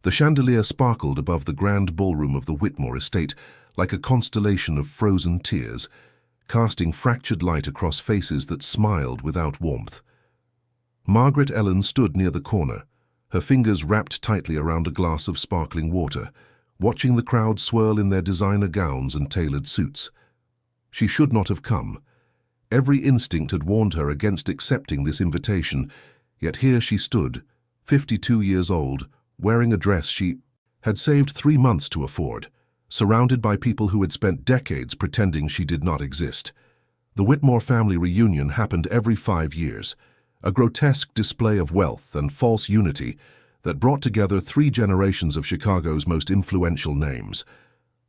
The chandelier sparkled above the grand ballroom of the Whitmore estate like a constellation of frozen tears, casting fractured light across faces that smiled without warmth. Margaret Ellen stood near the corner, her fingers wrapped tightly around a glass of sparkling water, watching the crowd swirl in their designer gowns and tailored suits. She should not have come. Every instinct had warned her against accepting this invitation, yet here she stood, 52 years old, wearing a dress she had saved 3 months to afford, surrounded by people who had spent decades pretending she did not exist. The Whitmore family reunion happened every 5 years, a grotesque display of wealth and false unity that brought together 3 generations of Chicago's most influential names.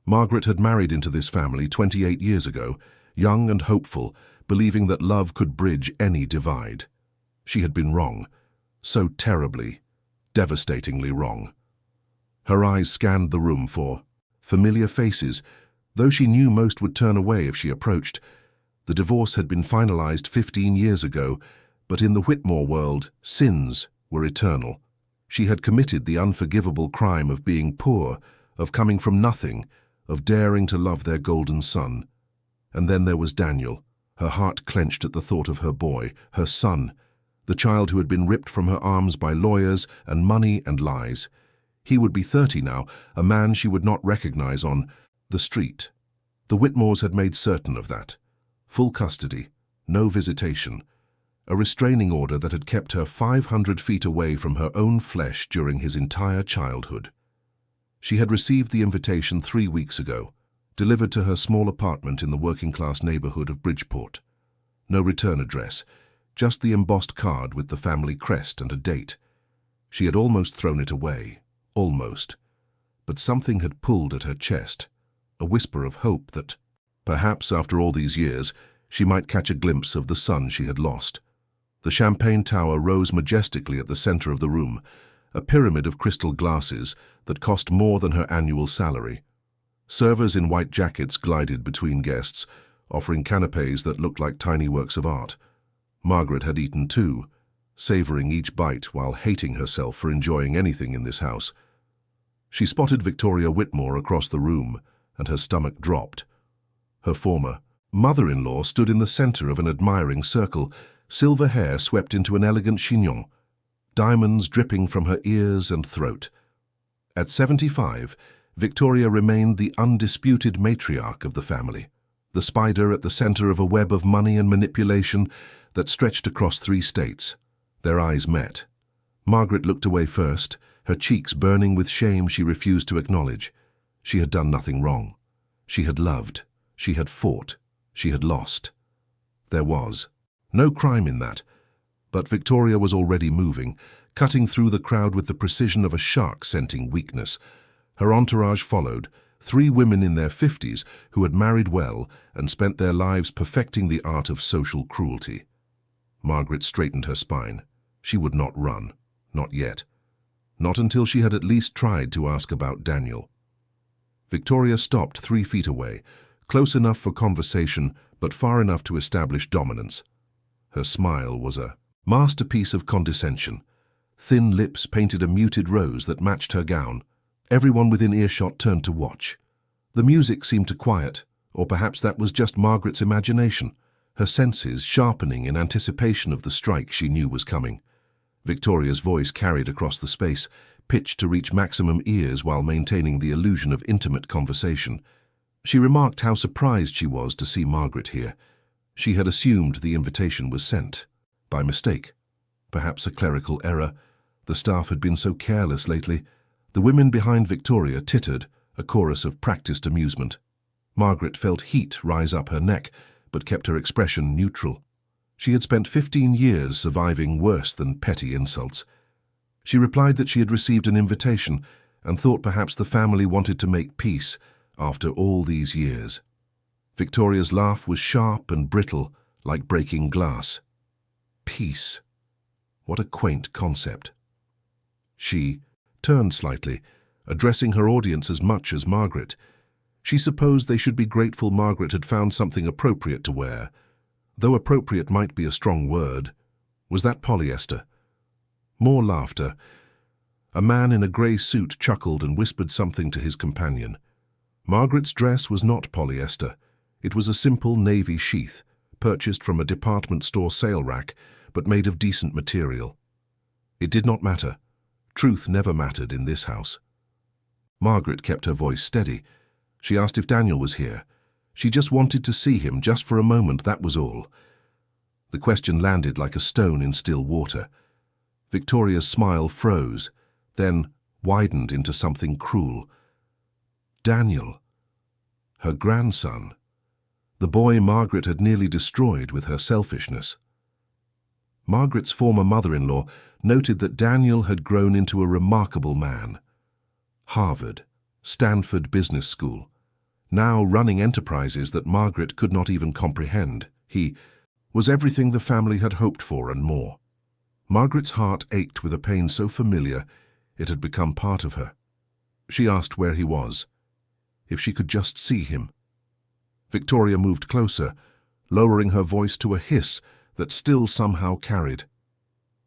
Margaret had married into this family 28 years ago, young and hopeful, believing that love could bridge any divide. She had been wrong, so terribly, devastatingly wrong. Her eyes scanned the room for familiar faces, though she knew most would turn away if she approached. The divorce had been finalized 15 years ago, but in the Whitmore world, sins were eternal. She had committed the unforgivable crime of being poor, of coming from nothing, of daring to love their golden son. And then there was Daniel, her heart clenched at the thought of her boy, her son, the child who had been ripped from her arms by lawyers and money and lies. He would be 30 now, a man she would not recognize on the street. The Whitmores had made certain of that. Full custody, no visitation, a restraining order that had kept her 500 feet away from her own flesh during his entire childhood. She had received the invitation 3 weeks ago, delivered to her small apartment in the working-class neighborhood of Bridgeport. No return address, just the embossed card with the family crest and a date. She had almost thrown it away. Almost. But something had pulled at her chest, a whisper of hope that, perhaps after all these years, she might catch a glimpse of the son she had lost. The champagne tower rose majestically at the center of the room, a pyramid of crystal glasses that cost more than her annual salary. Servers in white jackets glided between guests, offering canapes that looked like tiny works of art. Margaret had eaten too, savoring each bite while hating herself for enjoying anything in this house. She spotted Victoria Whitmore across the room, and her stomach dropped. Her former mother-in-law stood in the center of an admiring circle, silver hair swept into an elegant chignon, diamonds dripping from her ears and throat. At 75, Victoria remained the undisputed matriarch of the family, the spider at the center of a web of money and manipulation that stretched across 3 states. Their eyes met. Margaret looked away first, her cheeks burning with shame she refused to acknowledge. She had done nothing wrong. She had loved. She had fought. She had lost. There was no crime in that. But Victoria was already moving, cutting through the crowd with the precision of a shark scenting weakness. Her entourage followed, 3 women in their 50s who had married well and spent their lives perfecting the art of social cruelty. Margaret straightened her spine. She would not run. Not yet. Not until she had at least tried to ask about Daniel. Victoria stopped 3 feet away, close enough for conversation, but far enough to establish dominance. Her smile was a masterpiece of condescension. Thin lips painted a muted rose that matched her gown. Everyone within earshot turned to watch. The music seemed to quiet, or perhaps that was just Margaret's imagination, her senses sharpening in anticipation of the strike she knew was coming. Victoria's voice carried across the space, pitched to reach maximum ears while maintaining the illusion of intimate conversation. She remarked how surprised she was to see Margaret here. She had assumed the invitation was sent. By mistake. Perhaps a clerical error. The staff had been so careless lately. The women behind Victoria tittered, a chorus of practiced amusement. Margaret felt heat rise up her neck, but kept her expression neutral. She had spent 15 years surviving worse than petty insults. She replied that she had received an invitation and thought perhaps the family wanted to make peace after all these years. Victoria's laugh was sharp and brittle, like breaking glass. Peace. What a quaint concept. She turned slightly, addressing her audience as much as Margaret. She supposed they should be grateful Margaret had found something appropriate to wear. Though appropriate might be a strong word. Was that polyester? More laughter. A man in a grey suit chuckled and whispered something to his companion. Margaret's dress was not polyester. It was a simple navy sheath, purchased from a department store sale rack, but made of decent material. It did not matter. Truth never mattered in this house. Margaret kept her voice steady. She asked if Daniel was here. She just wanted to see him, just for a moment, that was all. The question landed like a stone in still water. Victoria's smile froze, then widened into something cruel. Daniel. Her grandson. The boy Margaret had nearly destroyed with her selfishness. Margaret's former mother-in-law noted that Daniel had grown into a remarkable man. Harvard, Stanford Business School, now running enterprises that Margaret could not even comprehend. He was everything the family had hoped for and more. Margaret's heart ached with a pain so familiar it had become part of her. She asked where he was, if she could just see him. Victoria moved closer, lowering her voice to a hiss that still somehow carried.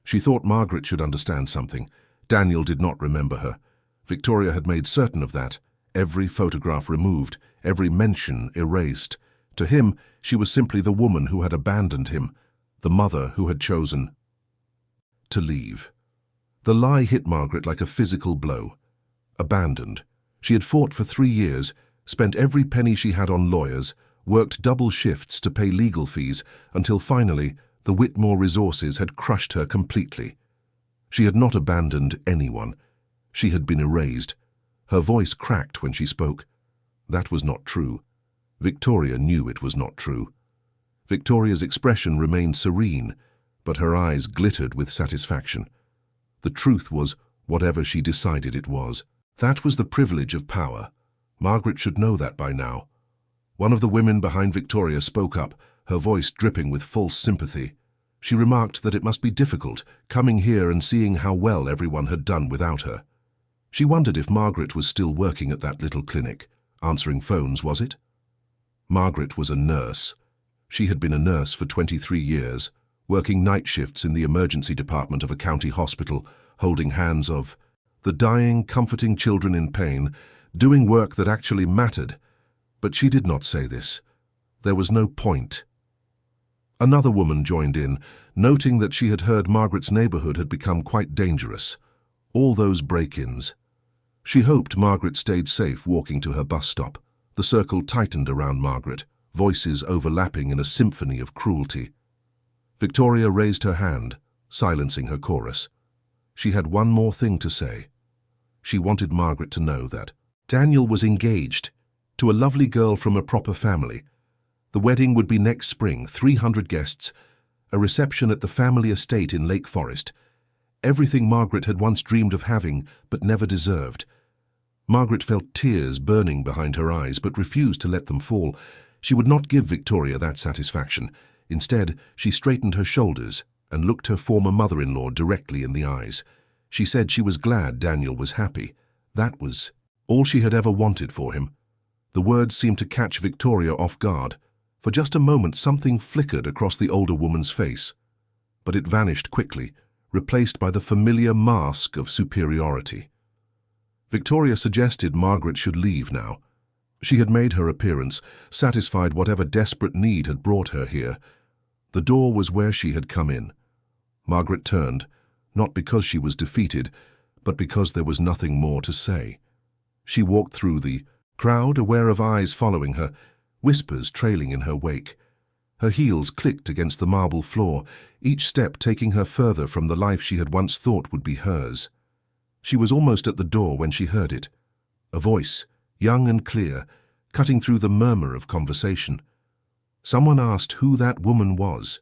She thought Margaret should understand something. Daniel did not remember her. Victoria had made certain of that, every photograph removed, every mention erased. To him, she was simply the woman who had abandoned him, the mother who had chosen to leave. The lie hit Margaret like a physical blow. Abandoned. She had fought for 3 years, spent every penny she had on lawyers, worked double shifts to pay legal fees, until finally the Whitmore resources had crushed her completely. She had not abandoned anyone. She had been erased. Her voice cracked when she spoke. That was not true. Victoria knew it was not true. Victoria's expression remained serene, but her eyes glittered with satisfaction. The truth was whatever she decided it was. That was the privilege of power. Margaret should know that by now. One of the women behind Victoria spoke up, her voice dripping with false sympathy. She remarked that it must be difficult, coming here and seeing how well everyone had done without her. She wondered if Margaret was still working at that little clinic. Answering phones, was it? Margaret was a nurse. She had been a nurse for 23 years, working night shifts in the emergency department of a county hospital, holding hands of the dying, comforting children in pain, doing work that actually mattered. But she did not say this. There was no point. Another woman joined in, noting that she had heard Margaret's neighborhood had become quite dangerous. All those break-ins. She hoped Margaret stayed safe walking to her bus stop. The circle tightened around Margaret, voices overlapping in a symphony of cruelty. Victoria raised her hand, silencing her chorus. She had one more thing to say. She wanted Margaret to know that Daniel was engaged to a lovely girl from a proper family. The wedding would be next spring, 300 guests, a reception at the family estate in Lake Forest. Everything Margaret had once dreamed of having, but never deserved. Margaret felt tears burning behind her eyes, but refused to let them fall. She would not give Victoria that satisfaction. Instead, she straightened her shoulders and looked her former mother-in-law directly in the eyes. She said she was glad Daniel was happy. That was all she had ever wanted for him. The words seemed to catch Victoria off guard. For just a moment, something flickered across the older woman's face. But it vanished quickly, replaced by the familiar mask of superiority. Victoria suggested Margaret should leave now. She had made her appearance, satisfied whatever desperate need had brought her here. The door was where she had come in. Margaret turned, not because she was defeated, but because there was nothing more to say. She walked through the crowd, aware of eyes following her, whispers trailing in her wake. Her heels clicked against the marble floor, each step taking her further from the life she had once thought would be hers. She was almost at the door when she heard it. A voice, young and clear, cutting through the murmur of conversation. Someone asked who that woman was.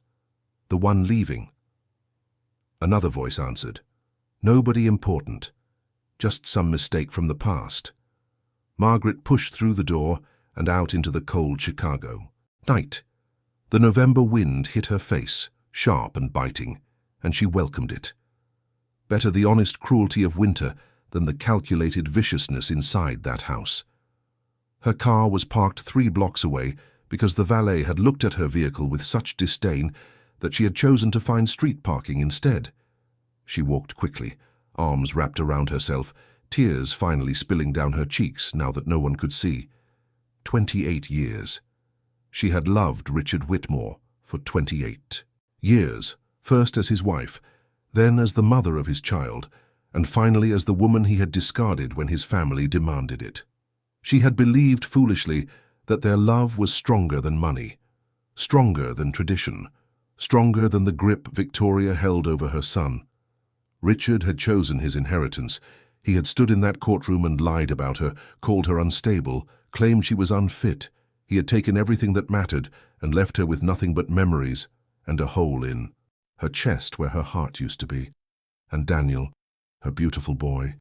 The one leaving. Another voice answered. Nobody important. Just some mistake from the past. Margaret pushed through the door and out into the cold Chicago. Night. The November wind hit her face, sharp and biting, and she welcomed it. Better the honest cruelty of winter than the calculated viciousness inside that house. Her car was parked 3 blocks away because the valet had looked at her vehicle with such disdain that she had chosen to find street parking instead. She walked quickly, arms wrapped around herself, tears finally spilling down her cheeks now that no one could see. 28 years. She had loved Richard Whitmore for 28 years, first as his wife, then as the mother of his child, and finally as the woman he had discarded when his family demanded it. She had believed foolishly that their love was stronger than money, stronger than tradition, stronger than the grip Victoria held over her son. Richard had chosen his inheritance. He had stood in that courtroom and lied about her, called her unstable, claimed she was unfit. He had taken everything that mattered and left her with nothing but memories and a hole in her chest where her heart used to be. And Daniel, her beautiful boy,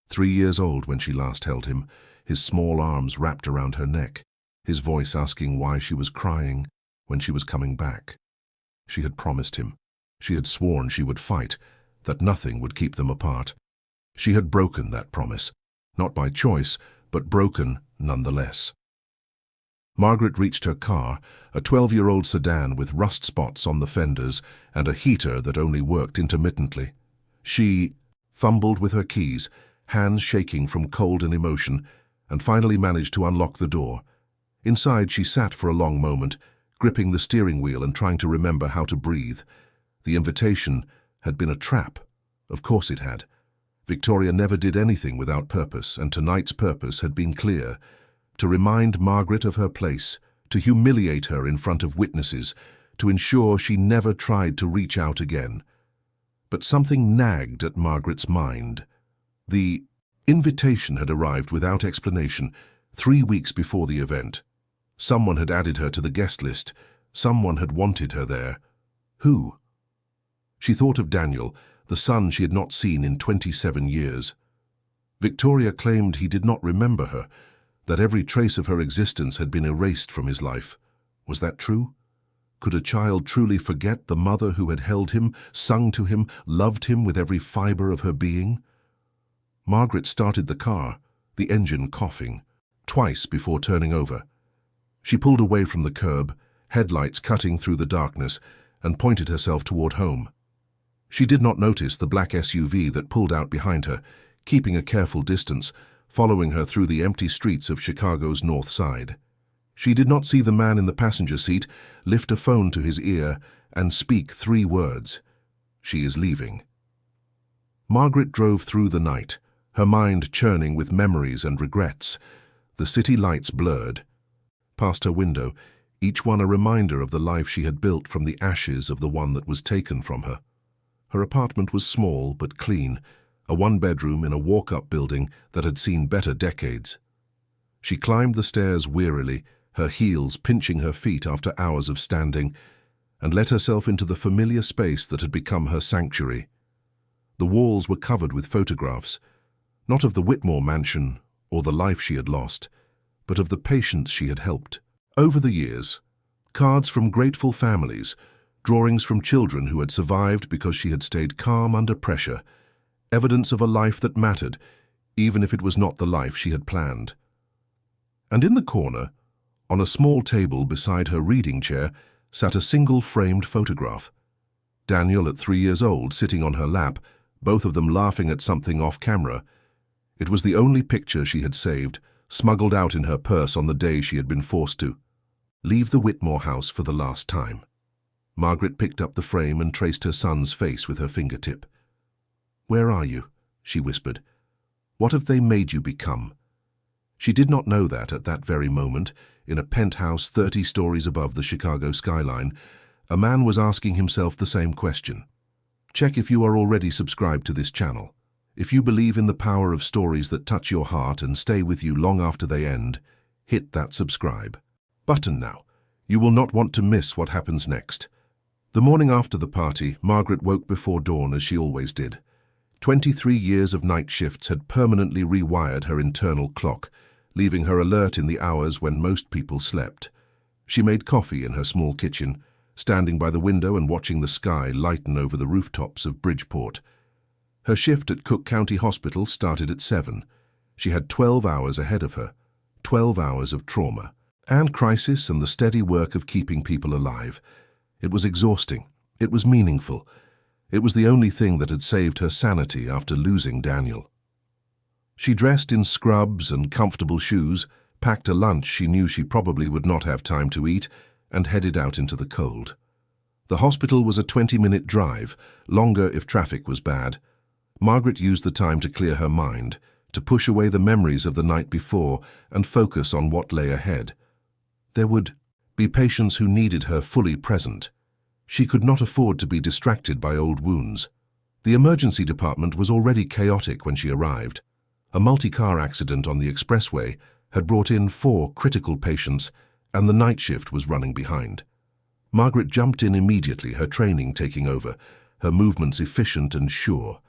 3 years old when she last held him, his small arms wrapped around her neck, his voice asking why she was crying when she was coming back. She had promised him. She had sworn she would fight, that nothing would keep them apart. She had broken that promise, not by choice, but broken nonetheless. Margaret reached her car, a 12-year-old sedan with rust spots on the fenders and a heater that only worked intermittently. She fumbled with her keys, hands shaking from cold and emotion, and finally managed to unlock the door. Inside, she sat for a long moment, gripping the steering wheel and trying to remember how to breathe. The invitation had been a trap. Of course it had. Victoria never did anything without purpose, and tonight's purpose had been clear: to remind Margaret of her place, to humiliate her in front of witnesses, to ensure she never tried to reach out again. But something nagged at Margaret's mind. The invitation had arrived without explanation 3 weeks before the event. Someone had added her to the guest list. Someone had wanted her there. Who? She thought of Daniel, the son she had not seen in 27 years. Victoria claimed he did not remember her, that every trace of her existence had been erased from his life. Was that true? Could a child truly forget the mother who had held him, sung to him, loved him with every fiber of her being? Margaret started the car, the engine coughing, twice before turning over. She pulled away from the curb, headlights cutting through the darkness, and pointed herself toward home. She did not notice the black SUV that pulled out behind her, keeping a careful distance, following her through the empty streets of Chicago's North Side. She did not see the man in the passenger seat lift a phone to his ear and speak 3 words: "She is leaving." Margaret drove through the night, her mind churning with memories and regrets. The city lights blurred. Past her window, each one a reminder of the life she had built from the ashes of the one that was taken from her. Her apartment was small but clean, a 1-bedroom in a walk-up building that had seen better decades. She climbed the stairs wearily, her heels pinching her feet after hours of standing, and let herself into the familiar space that had become her sanctuary. The walls were covered with photographs, not of the Whitmore mansion or the life she had lost, but of the patients she had helped. Over the years, cards from grateful families, drawings from children who had survived because she had stayed calm under pressure, evidence of a life that mattered, even if it was not the life she had planned. And in the corner, on a small table beside her reading chair, sat a single framed photograph. Daniel at 3 years old, sitting on her lap, both of them laughing at something off camera. It was the only picture she had saved, smuggled out in her purse on the day she had been forced to leave the Whitmore house for the last time. Margaret picked up the frame and traced her son's face with her fingertip. "Where are you?" she whispered. "What have they made you become?" She did not know that at that very moment, in a penthouse 30 stories above the Chicago skyline, a man was asking himself the same question. Check if you are already subscribed to this channel. If you believe in the power of stories that touch your heart and stay with you long after they end, hit that subscribe button now. You will not want to miss what happens next. The morning after the party, Margaret woke before dawn as she always did. 23 years of night shifts had permanently rewired her internal clock, leaving her alert in the hours when most people slept. She made coffee in her small kitchen, standing by the window and watching the sky lighten over the rooftops of Bridgeport. Her shift at Cook County Hospital started at 7. She had 12 hours ahead of her, 12 hours of trauma and crisis and the steady work of keeping people alive. It was exhausting. It was meaningful. It was the only thing that had saved her sanity after losing Daniel. She dressed in scrubs and comfortable shoes, packed a lunch she knew she probably would not have time to eat, and headed out into the cold. The hospital was a 20-minute drive, longer if traffic was bad. Margaret used the time to clear her mind, to push away the memories of the night before and focus on what lay ahead. There would be patients who needed her fully present. She could not afford to be distracted by old wounds. The emergency department was already chaotic when she arrived. A multi-car accident on the expressway had brought in 4 critical patients, and the night shift was running behind. Margaret jumped in immediately, her training taking over, her movements efficient and sure.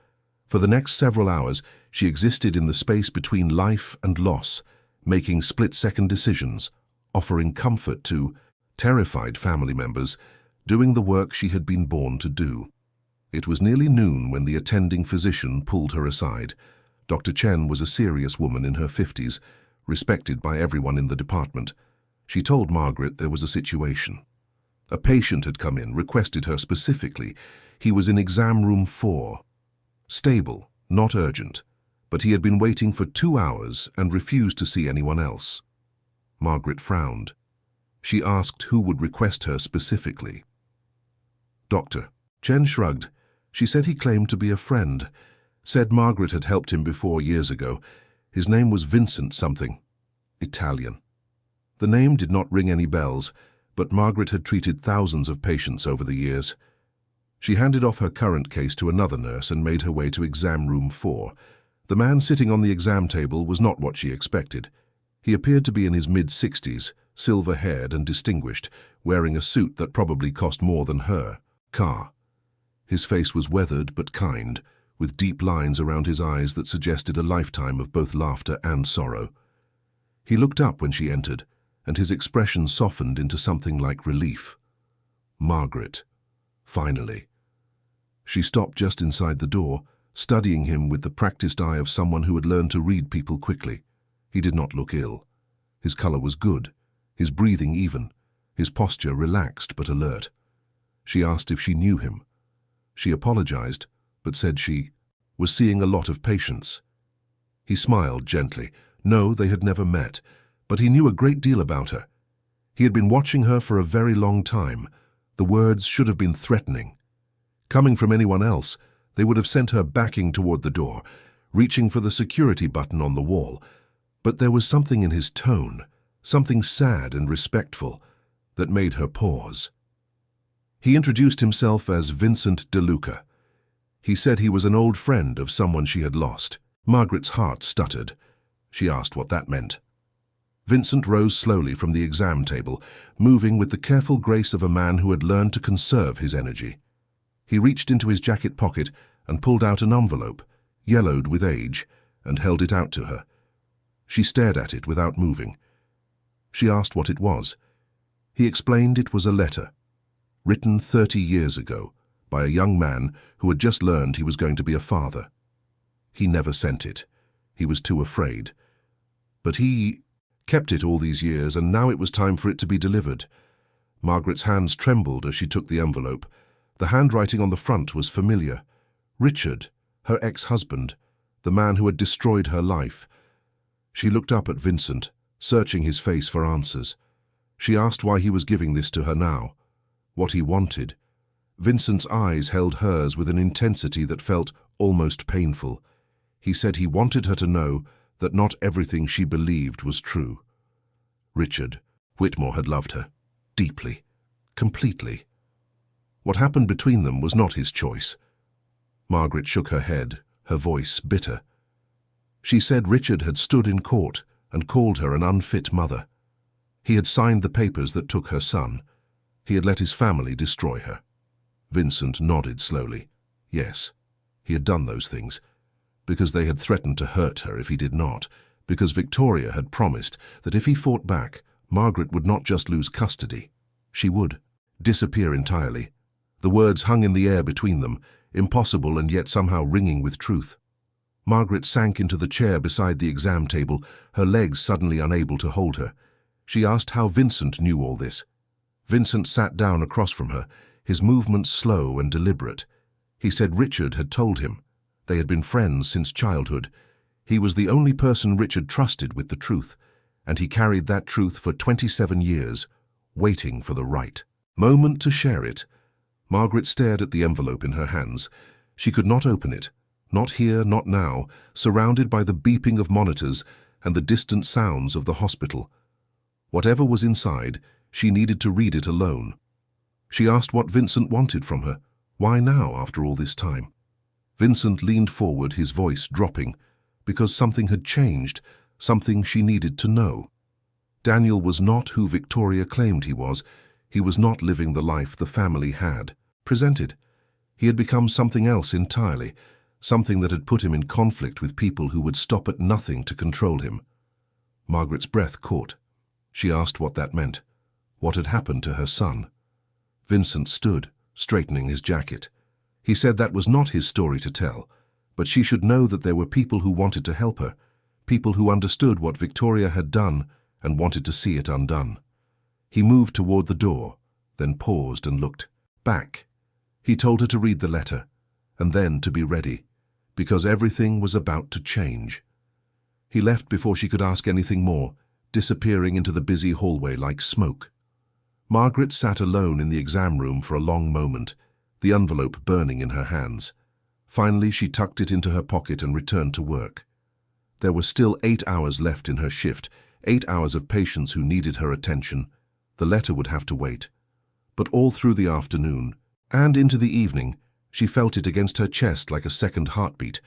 For the next several hours, she existed in the space between life and loss, making split-second decisions, offering comfort to terrified family members, doing the work she had been born to do. It was nearly noon when the attending physician pulled her aside. Dr. Chen was a serious woman in her 50s, respected by everyone in the department. She told Margaret there was a situation. A patient had come in, requested her specifically. He was in exam room 4. Stable, not urgent, but he had been waiting for 2 hours and refused to see anyone else. Margaret frowned. She asked who would request her specifically. Doctor. Chen shrugged. She said he claimed to be a friend. Said Margaret had helped him before years ago. His name was Vincent something. Italian. The name did not ring any bells, but Margaret had treated thousands of patients over the years. She handed off her current case to another nurse and made her way to exam room 4. The man sitting on the exam table was not what she expected. He appeared to be in his mid-60s, silver-haired and distinguished, wearing a suit that probably cost more than her car. His face was weathered but kind, with deep lines around his eyes that suggested a lifetime of both laughter and sorrow. He looked up when she entered, and his expression softened into something like relief. Margaret. Finally. She stopped just inside the door, studying him with the practiced eye of someone who had learned to read people quickly. He did not look ill. His color was good, his breathing even, his posture relaxed but alert. She asked if she knew him. She apologized, but said she was seeing a lot of patients. He smiled gently. No, they had never met, but he knew a great deal about her. He had been watching her for a very long time. The words should have been threatening. Coming from anyone else, they would have sent her backing toward the door, reaching for the security button on the wall. But there was something in his tone, something sad and respectful, that made her pause. He introduced himself as Vincent De Luca. He said he was an old friend of someone she had lost. Margaret's heart stuttered. She asked what that meant. Vincent rose slowly from the exam table, moving with the careful grace of a man who had learned to conserve his energy. He reached into his jacket pocket and pulled out an envelope, yellowed with age, and held it out to her. She stared at it without moving. She asked what it was. He explained it was a letter, written 30 years ago, by a young man who had just learned he was going to be a father. He never sent it. He was too afraid. But he kept it all these years, and now it was time for it to be delivered. Margaret's hands trembled as she took the envelope. The handwriting on the front was familiar. Richard, her ex-husband, the man who had destroyed her life. She looked up at Vincent, searching his face for answers. She asked why he was giving this to her now, what he wanted. Vincent's eyes held hers with an intensity that felt almost painful. He said he wanted her to know that not everything she believed was true. Richard, Whitmore had loved her, deeply, completely. What happened between them was not his choice. Margaret shook her head, her voice bitter. She said Richard had stood in court and called her an unfit mother. He had signed the papers that took her son. He had let his family destroy her. Vincent nodded slowly. Yes, he had done those things, because they had threatened to hurt her if he did not, because Victoria had promised that if he fought back, Margaret would not just lose custody. She would disappear entirely. The words hung in the air between them, impossible and yet somehow ringing with truth. Margaret sank into the chair beside the exam table, her legs suddenly unable to hold her. She asked how Vincent knew all this. Vincent sat down across from her, his movements slow and deliberate. He said Richard had told him. They had been friends since childhood. He was the only person Richard trusted with the truth, and he carried that truth for 27 years, waiting for the right moment to share it. Margaret stared at the envelope in her hands. She could not open it, not here, not now, surrounded by the beeping of monitors and the distant sounds of the hospital. Whatever was inside, she needed to read it alone. She asked what Vincent wanted from her. Why now, after all this time? Vincent leaned forward, his voice dropping, because something had changed, something she needed to know. Daniel was not who Victoria claimed he was. He was not living the life the family had presented. He had become something else entirely, something that had put him in conflict with people who would stop at nothing to control him. Margaret's breath caught. She asked what that meant. What had happened to her son? Vincent stood, straightening his jacket. He said that was not his story to tell, but she should know that there were people who wanted to help her, people who understood what Victoria had done and wanted to see it undone. He moved toward the door, then paused and looked back. He told her to read the letter, and then to be ready, because everything was about to change. He left before she could ask anything more, disappearing into the busy hallway like smoke. Margaret sat alone in the exam room for a long moment, the envelope burning in her hands. Finally, she tucked it into her pocket and returned to work. There were still 8 hours left in her shift, 8 hours of patients who needed her attention. The letter would have to wait. But all through the afternoon, and into the evening, she felt it against her chest like a second heartbeat,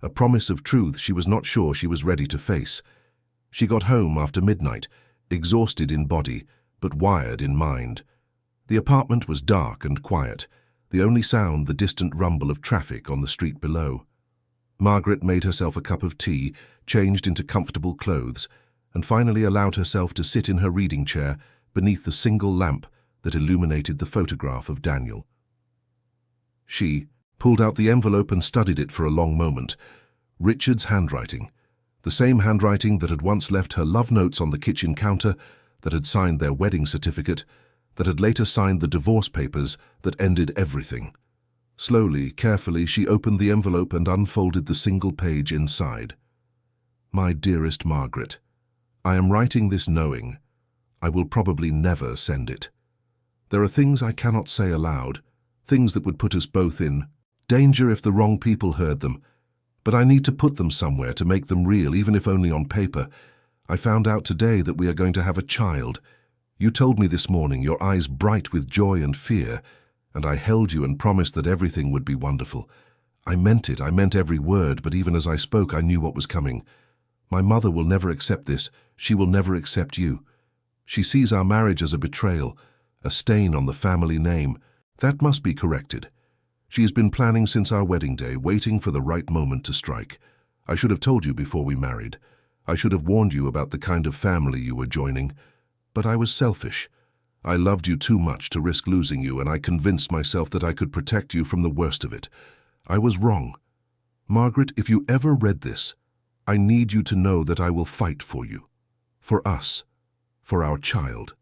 a promise of truth she was not sure she was ready to face. She got home after midnight, exhausted in body, but wired in mind. The apartment was dark and quiet, the only sound the distant rumble of traffic on the street below. Margaret made herself a cup of tea, changed into comfortable clothes, and finally allowed herself to sit in her reading chair beneath the single lamp that illuminated the photograph of Daniel. She pulled out the envelope and studied it for a long moment. Richard's handwriting, the same handwriting that had once left her love notes on the kitchen counter, that had signed their wedding certificate, that had later signed the divorce papers that ended everything. Slowly, carefully, she opened the envelope and unfolded the single page inside. My dearest Margaret, I am writing this knowing I will probably never send it. There are things I cannot say aloud, things that would put us both in danger if the wrong people heard them, but I need to put them somewhere to make them real, even if only on paper. I found out today that we are going to have a child. You told me this morning, your eyes bright with joy and fear, and I held you and promised that everything would be wonderful. I meant it, I meant every word, but even as I spoke, I knew what was coming. My mother will never accept this. She will never accept you. She sees our marriage as a betrayal, a stain on the family name. That must be corrected. She has been planning since our wedding day, waiting for the right moment to strike. I should have told you before we married. I should have warned you about the kind of family you were joining. But I was selfish. I loved you too much to risk losing you, and I convinced myself that I could protect you from the worst of it. I was wrong. Margaret, if you ever read this, I need you to know that I will fight for you, for us, for our child.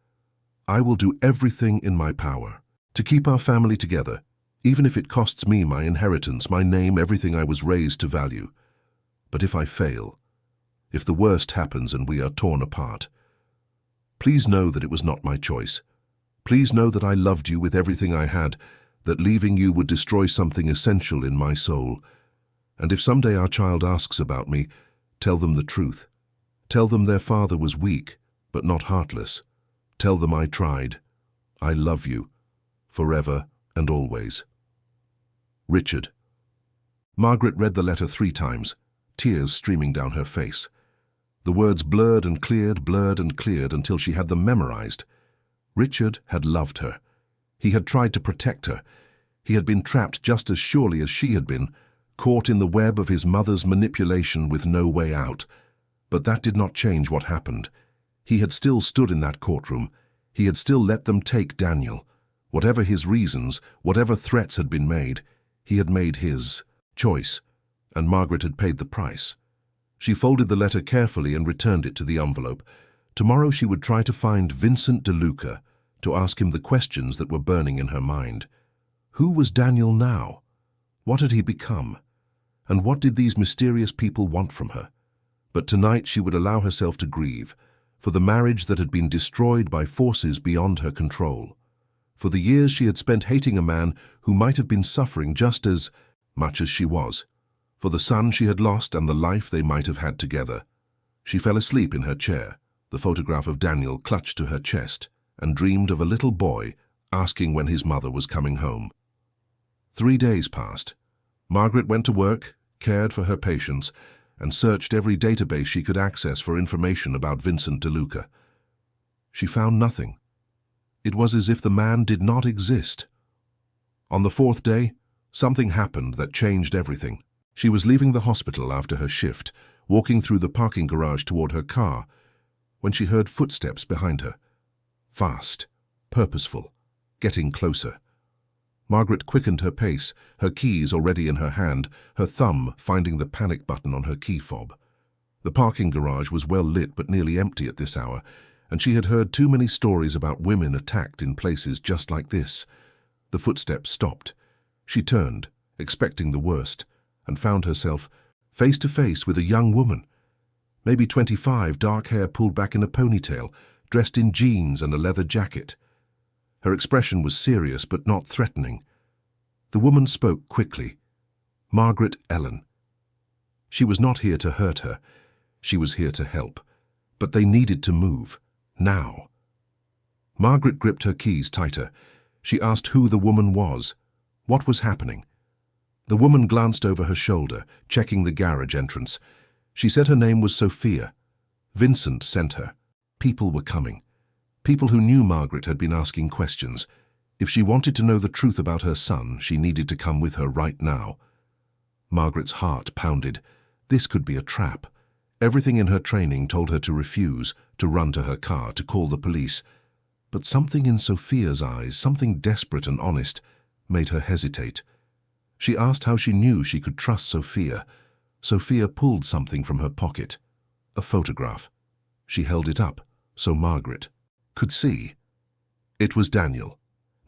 I will do everything in my power to keep our family together, even if it costs me my inheritance, my name, everything I was raised to value. But if I fail, if the worst happens and we are torn apart, please know that it was not my choice. Please know that I loved you with everything I had, that leaving you would destroy something essential in my soul. And if someday our child asks about me, tell them the truth. Tell them their father was weak, but not heartless. Tell them I tried. I love you, forever and always. Richard. Margaret read the letter 3 times, tears streaming down her face. The words blurred and cleared until she had them memorized. Richard had loved her. He had tried to protect her. He had been trapped just as surely as she had been, caught in the web of his mother's manipulation with no way out. But that did not change what happened. He had still stood in that courtroom. He had still let them take Daniel. Whatever his reasons, whatever threats had been made, he had made his choice, and Margaret had paid the price. She folded the letter carefully and returned it to the envelope. Tomorrow she would try to find Vincent DeLuca to ask him the questions that were burning in her mind. Who was Daniel now? What had he become? And what did these mysterious people want from her? But tonight she would allow herself to grieve, for the marriage that had been destroyed by forces beyond her control, for the years she had spent hating a man who might have been suffering just as much as she was, for the son she had lost and the life they might have had together. She fell asleep in her chair, the photograph of Daniel clutched to her chest, and dreamed of a little boy asking when his mother was coming home. 3 days passed. Margaret went to work, cared for her patients, and searched every database she could access for information about Vincent DeLuca. She found nothing. It was as if the man did not exist. On the 4th day, something happened that changed everything. She was leaving the hospital after her shift, walking through the parking garage toward her car, when she heard footsteps behind her. Fast, purposeful, getting closer. Margaret quickened her pace, her keys already in her hand, her thumb finding the panic button on her key fob. The parking garage was well lit but nearly empty at this hour, and she had heard too many stories about women attacked in places just like this. The footsteps stopped. She turned, expecting the worst, and found herself face to face with a young woman. Maybe 25, dark hair pulled back in a ponytail, dressed in jeans and a leather jacket. Her expression was serious but not threatening. The woman spoke quickly. Margaret Ellen. She was not here to hurt her. She was here to help. But they needed to move. Now. Margaret gripped her keys tighter. She asked who the woman was. What was happening? The woman glanced over her shoulder, checking the garage entrance. She said her name was Sophia. Vincent sent her. People were coming. People who knew Margaret had been asking questions. If she wanted to know the truth about her son, she needed to come with her right now. Margaret's heart pounded. This could be a trap. Everything in her training told her to refuse, to run to her car, to call the police. But something in Sophia's eyes, something desperate and honest, made her hesitate. She asked how she knew she could trust Sophia. Sophia pulled something from her pocket. A photograph. She held it up, so Margaret could see. It was Daniel.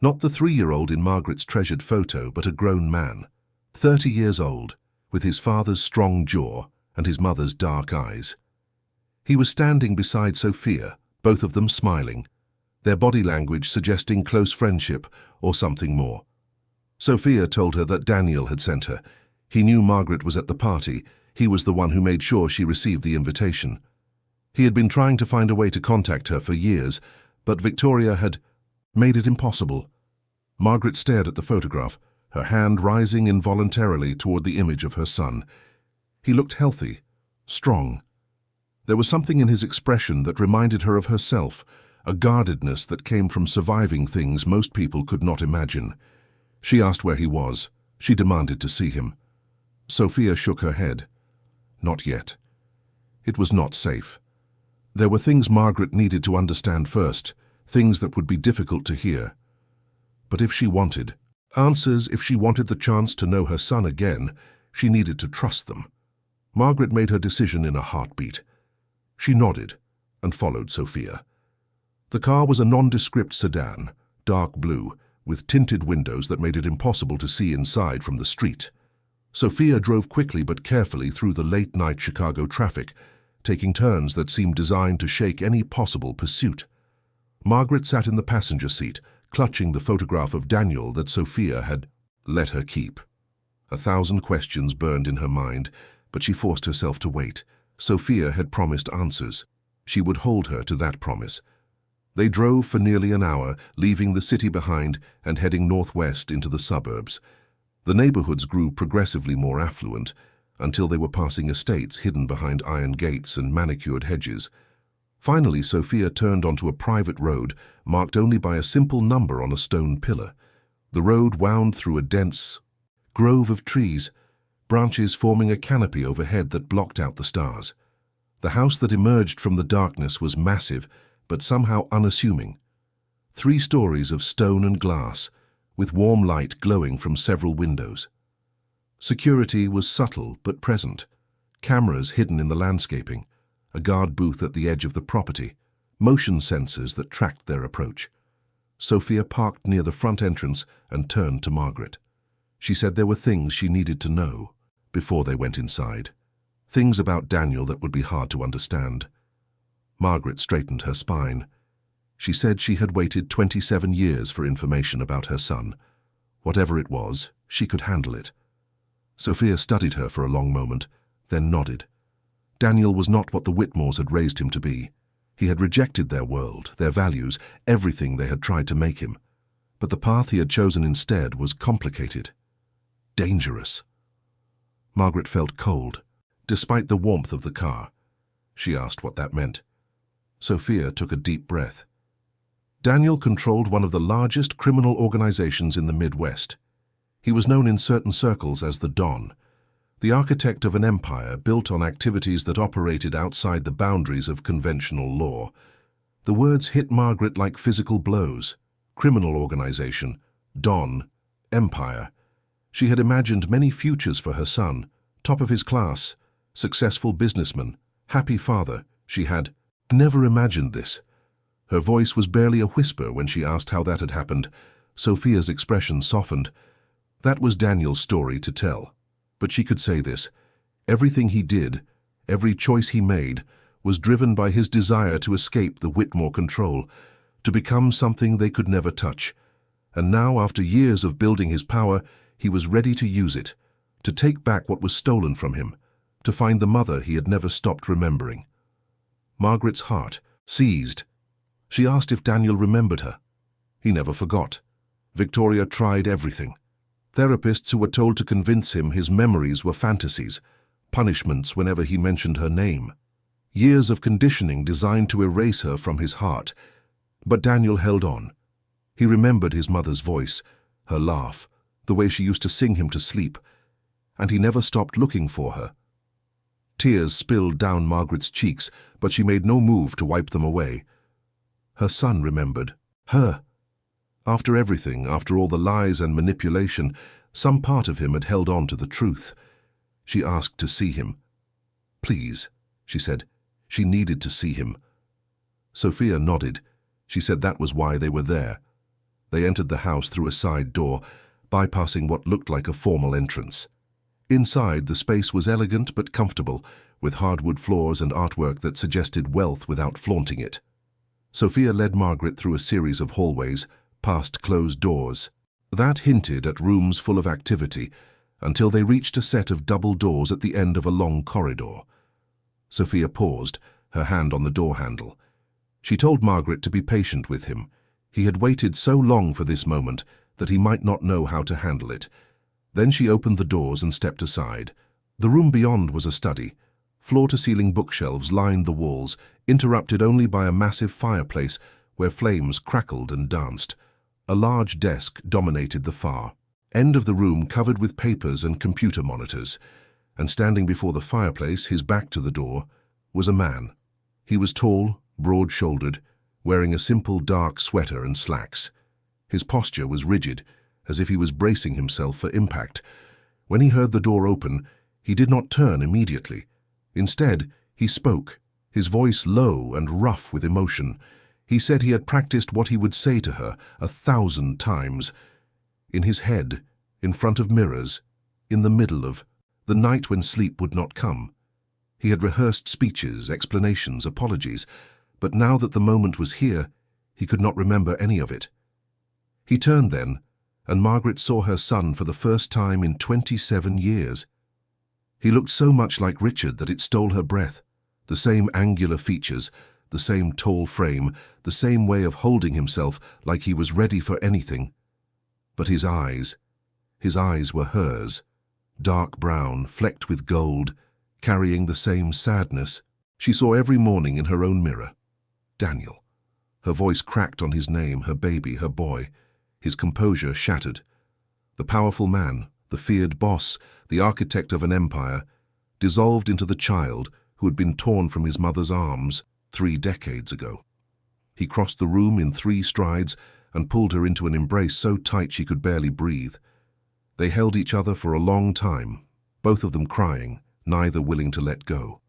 Not the 3-year-old in Margaret's treasured photo, but a grown man, 30 years old, with his father's strong jaw and his mother's dark eyes. He was standing beside Sophia, both of them smiling, their body language suggesting close friendship or something more. Sophia told her that Daniel had sent her. He knew Margaret was at the party. He was the one who made sure she received the invitation. He had been trying to find a way to contact her for years, but Victoria had made it impossible. Margaret stared at the photograph, her hand rising involuntarily toward the image of her son. He looked healthy, strong. There was something in his expression that reminded her of herself, a guardedness that came from surviving things most people could not imagine. She asked where he was. She demanded to see him. Sophia shook her head. Not yet. It was not safe. There were things Margaret needed to understand first, things that would be difficult to hear. But if she wanted answers, if she wanted the chance to know her son again, she needed to trust them. Margaret made her decision in a heartbeat. She nodded and followed Sophia. The car was a nondescript sedan, dark blue, with tinted windows that made it impossible to see inside from the street. Sophia drove quickly but carefully through the late-night Chicago traffic, taking turns that seemed designed to shake any possible pursuit. Margaret sat in the passenger seat, clutching the photograph of Daniel that Sophia had let her keep. 1,000 questions burned in her mind, but she forced herself to wait. Sophia had promised answers. She would hold her to that promise. They drove for nearly an hour, leaving the city behind and heading northwest into the suburbs. The neighborhoods grew progressively more affluent, until they were passing estates hidden behind iron gates and manicured hedges. Finally, Sophia turned onto a private road, marked only by a simple number on a stone pillar. The road wound through a dense grove of trees, branches forming a canopy overhead that blocked out the stars. The house that emerged from the darkness was massive, but somehow unassuming. 3 stories of stone and glass, with warm light glowing from several windows. Security was subtle but present. Cameras hidden in the landscaping, a guard booth at the edge of the property, motion sensors that tracked their approach. Sophia parked near the front entrance and turned to Margaret. She said there were things she needed to know before they went inside. Things about Daniel that would be hard to understand. Margaret straightened her spine. She said she had waited 27 years for information about her son. Whatever it was, she could handle it. Sophia studied her for a long moment, then nodded. Daniel was not what the Whitmores had raised him to be. He had rejected their world, their values, everything they had tried to make him. But the path he had chosen instead was complicated, dangerous. Margaret felt cold, despite the warmth of the car. She asked what that meant. Sophia took a deep breath. Daniel controlled one of the largest criminal organizations in the Midwest. He was known in certain circles as the Don, the architect of an empire built on activities that operated outside the boundaries of conventional law. The words hit Margaret like physical blows. Criminal organization, Don, empire. She had imagined many futures for her son, top of his class, successful businessman, happy father. She had never imagined this. Her voice was barely a whisper when she asked how that had happened. Sophia's expression softened. That was Daniel's story to tell. But she could say this. Everything he did, every choice he made, was driven by his desire to escape the Whitmore control, to become something they could never touch. And now, after years of building his power, he was ready to use it, to take back what was stolen from him, to find the mother he had never stopped remembering. Margaret's heart seized. She asked if Daniel remembered her. He never forgot. Victoria tried everything. Therapists who were told to convince him his memories were fantasies, punishments whenever he mentioned her name. Years of conditioning designed to erase her from his heart. But Daniel held on. He remembered his mother's voice, her laugh, the way she used to sing him to sleep, and he never stopped looking for her. Tears spilled down Margaret's cheeks, but she made no move to wipe them away. Her son remembered her. After everything, after all the lies and manipulation, some part of him had held on to the truth. She asked to see him. Please, she said. She needed to see him. Sophia nodded. She said that was why they were there. They entered the house through a side door, bypassing what looked like a formal entrance. Inside, the space was elegant but comfortable, with hardwood floors and artwork that suggested wealth without flaunting it. Sophia led Margaret through a series of hallways, past closed doors. That hinted at rooms full of activity, until they reached a set of double doors at the end of a long corridor. Sophia paused, her hand on the door handle. She told Margaret to be patient with him. He had waited so long for this moment that he might not know how to handle it. Then she opened the doors and stepped aside. The room beyond was a study. Floor-to-ceiling bookshelves lined the walls, interrupted only by a massive fireplace where flames crackled and danced. A large desk dominated the far end of the room, covered with papers and computer monitors, and standing before the fireplace, his back to the door, was a man. He was tall, broad-shouldered, wearing a simple dark sweater and slacks. His posture was rigid, as if he was bracing himself for impact. When he heard the door open, he did not turn immediately. Instead, he spoke, his voice low and rough with emotion. He said he had practiced what he would say to her 1,000 times. In his head, in front of mirrors, in the middle of the night when sleep would not come. He had rehearsed speeches, explanations, apologies, but now that the moment was here, he could not remember any of it. He turned then, and Margaret saw her son for the first time in 27 years. He looked so much like Richard that it stole her breath. The same angular features, the same tall frame, the same way of holding himself like he was ready for anything. But his eyes were hers, dark brown, flecked with gold, carrying the same sadness she saw every morning in her own mirror. Daniel. Her voice cracked on his name, her baby, her boy. His composure shattered. The powerful man, the feared boss, the architect of an empire, dissolved into the child who had been torn from his mother's arms 3 decades ago. He crossed the room in 3 strides and pulled her into an embrace so tight she could barely breathe. They held each other for a long time, both of them crying, neither willing to let go.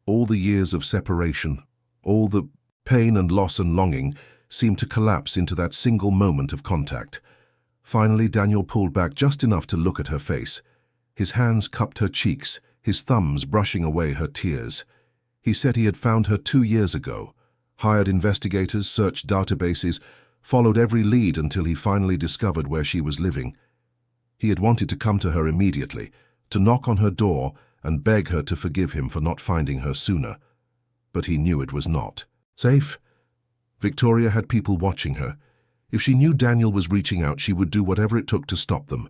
All the years of separation, all the pain and loss and longing seemed to collapse into that single moment of contact. Finally, Daniel pulled back just enough to look at her face. His hands cupped her cheeks, his thumbs brushing away her tears. He said he had found her 2 years ago, hired investigators, searched databases, followed every lead until he finally discovered where she was living. He had wanted to come to her immediately, to knock on her door and beg her to forgive him for not finding her sooner. But he knew it was not safe. Victoria had people watching her. If she knew Daniel was reaching out, she would do whatever it took to stop them.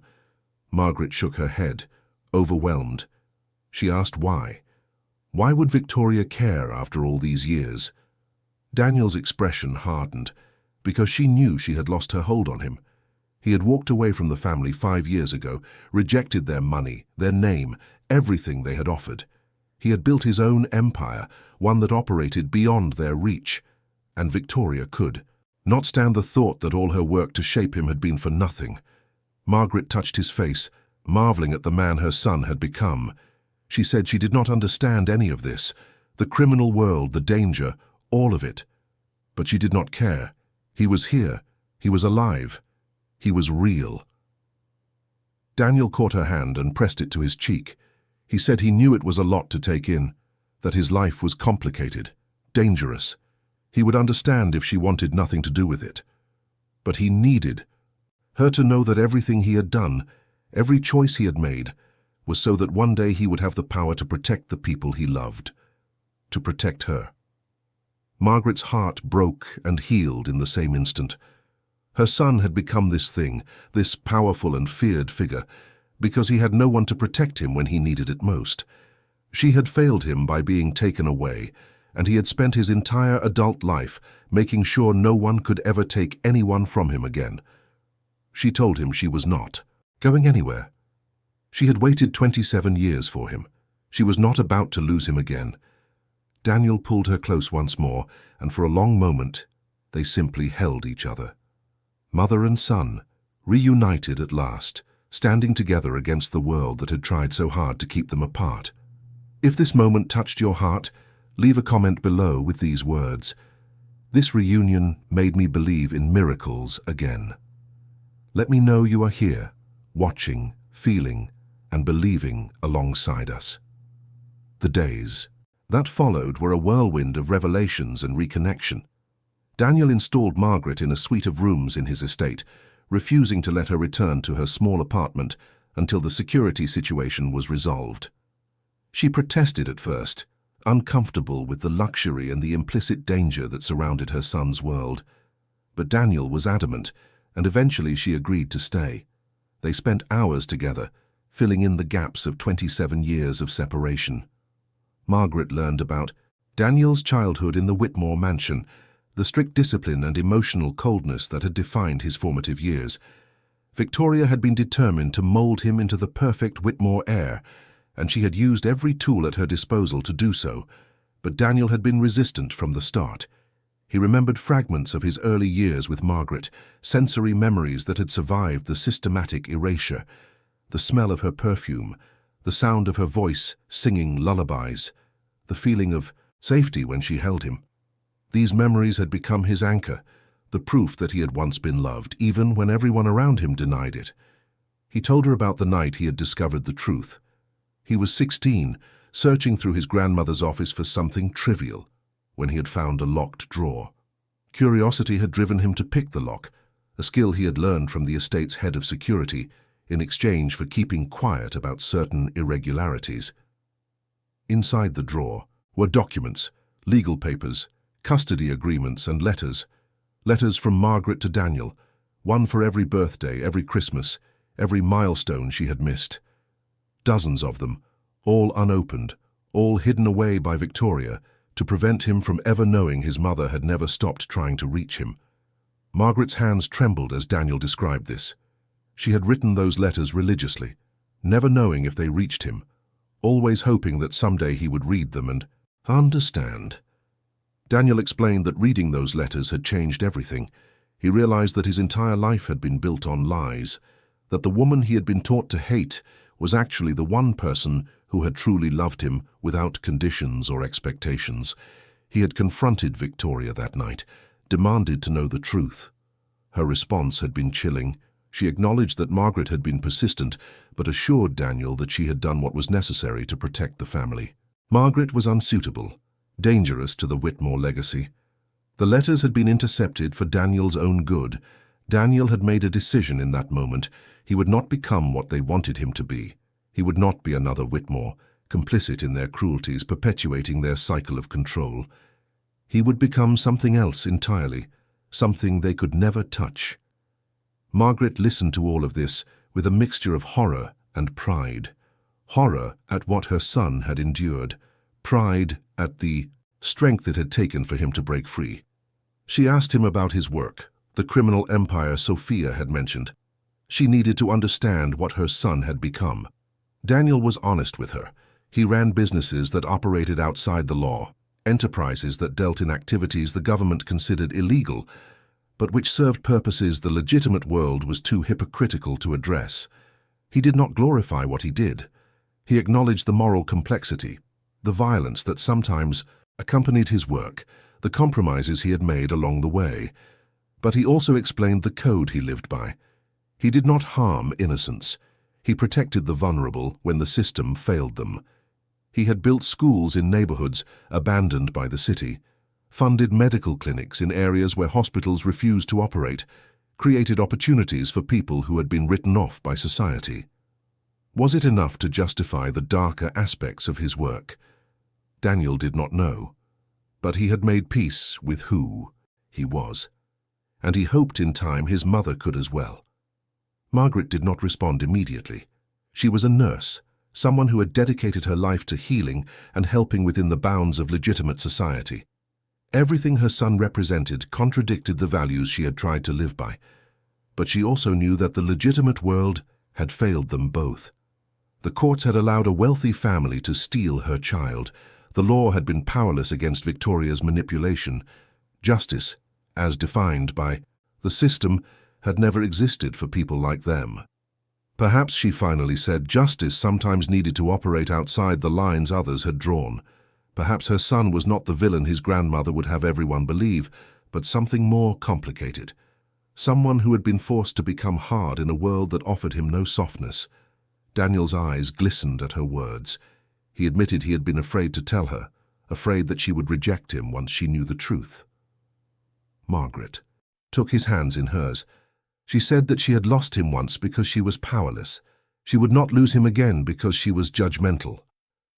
Margaret shook her head, overwhelmed. She asked why. Why would Victoria care after all these years? Daniel's expression hardened, because she knew she had lost her hold on him. He had walked away from the family 5 years ago, rejected their money, their name, everything they had offered. He had built his own empire, one that operated beyond their reach. And Victoria could not stand the thought that all her work to shape him had been for nothing. Margaret touched his face, marveling at the man her son had become. She said she did not understand any of this, the criminal world, the danger, all of it. But she did not care. He was here. He was alive. He was real. Daniel caught her hand and pressed it to his cheek. He said he knew it was a lot to take in, that his life was complicated, dangerous. He would understand if she wanted nothing to do with it. But he needed her to know that everything he had done, every choice he had made, was so that one day he would have the power to protect the people he loved, to protect her. Margaret's heart broke and healed in the same instant. Her son had become this thing, this powerful and feared figure, because he had no one to protect him when he needed it most. She had failed him by being taken away, and he had spent his entire adult life making sure no one could ever take anyone from him again. She told him she was not going anywhere. She had waited 27 years for him. She was not about to lose him again. Daniel pulled her close once more, and for a long moment they simply held each other. Mother and son, reunited at last, standing together against the world that had tried so hard to keep them apart. If this moment touched your heart, leave a comment below with these words: "This reunion made me believe in miracles again." Let me know you are here, watching, feeling, and believing alongside us. The days that followed were a whirlwind of revelations and reconnection. Daniel installed Margaret in a suite of rooms in his estate, refusing to let her return to her small apartment until the security situation was resolved. She protested at first, uncomfortable with the luxury and the implicit danger that surrounded her son's world. But Daniel was adamant, and eventually she agreed to stay. They spent hours together, filling in the gaps of 27 years of separation. Margaret learned about Daniel's childhood in the Whitmore mansion, the strict discipline and emotional coldness that had defined his formative years. Victoria had been determined to mold him into the perfect Whitmore heir, and she had used every tool at her disposal to do so, but Daniel had been resistant from the start. He remembered fragments of his early years with Margaret, sensory memories that had survived the systematic erasure, the smell of her perfume, the sound of her voice singing lullabies, the feeling of safety when she held him. These memories had become his anchor, the proof that he had once been loved, even when everyone around him denied it. He told her about the night he had discovered the truth. He was 16, searching through his grandmother's office for something trivial, when he had found a locked drawer. Curiosity had driven him to pick the lock, a skill he had learned from the estate's head of security, in exchange for keeping quiet about certain irregularities. Inside the drawer were documents, legal papers, custody agreements and letters. Letters from Margaret to Daniel, one for every birthday, every Christmas, every milestone she had missed. Dozens of them, all unopened, all hidden away by Victoria to prevent him from ever knowing his mother had never stopped trying to reach him. Margaret's hands trembled as Daniel described this. She had written those letters religiously, never knowing if they reached him, always hoping that someday he would read them and understand. Daniel explained that reading those letters had changed everything. He realized that his entire life had been built on lies, that the woman he had been taught to hate was actually the one person who had truly loved him without conditions or expectations. He had confronted Victoria that night, demanded to know the truth. Her response had been chilling. She acknowledged that Margaret had been persistent, but assured Daniel that she had done what was necessary to protect the family. Margaret was unsuitable, dangerous to the Whitmore legacy. The letters had been intercepted for Daniel's own good. Daniel had made a decision in that moment. He would not become what they wanted him to be. He would not be another Whitmore, complicit in their cruelties, perpetuating their cycle of control. He would become something else entirely, something they could never touch. Margaret listened to all of this with a mixture of horror and pride. Horror at what her son had endured, pride at the strength it had taken for him to break free. She asked him about his work, the criminal empire Sophia had mentioned. She needed to understand what her son had become. Daniel was honest with her. He ran businesses that operated outside the law, enterprises that dealt in activities the government considered illegal, but which served purposes the legitimate world was too hypocritical to address. He did not glorify what he did. He acknowledged the moral complexity, the violence that sometimes accompanied his work, the compromises he had made along the way. But he also explained the code he lived by. He did not harm innocents. He protected the vulnerable when the system failed them. He had built schools in neighborhoods abandoned by the city, funded medical clinics in areas where hospitals refused to operate, created opportunities for people who had been written off by society. Was it enough to justify the darker aspects of his work? Daniel did not know, but he had made peace with who he was, and he hoped in time his mother could as well. Margaret did not respond immediately. She was a nurse, someone who had dedicated her life to healing and helping within the bounds of legitimate society. Everything her son represented contradicted the values she had tried to live by, but she also knew that the legitimate world had failed them both. The courts had allowed a wealthy family to steal her child. The law had been powerless against Victoria's manipulation. Justice, as defined by the system, had never existed for people like them. Perhaps, she finally said, justice sometimes needed to operate outside the lines others had drawn. Perhaps her son was not the villain his grandmother would have everyone believe, but something more complicated. Someone who had been forced to become hard in a world that offered him no softness. Daniel's eyes glistened at her words. He admitted he had been afraid to tell her, afraid that she would reject him once she knew the truth. Margaret took his hands in hers. She said that she had lost him once because she was powerless. She would not lose him again because she was judgmental.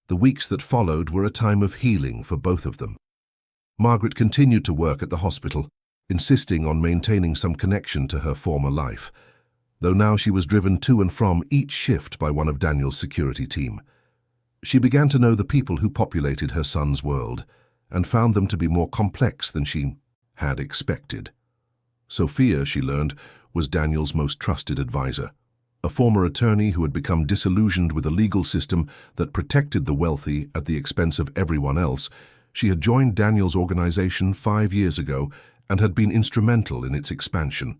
The weeks that followed were a time of healing for both of them. Margaret continued to work at the hospital, insisting on maintaining some connection to her former life, though now she was driven to and from each shift by one of Daniel's security team. She began to know the people who populated her son's world, and found them to be more complex than she had expected. Sophia, she learned, was Daniel's most trusted advisor, a former attorney who had become disillusioned with a legal system that protected the wealthy at the expense of everyone else. She had joined Daniel's organization 5 years ago and had been instrumental in its expansion.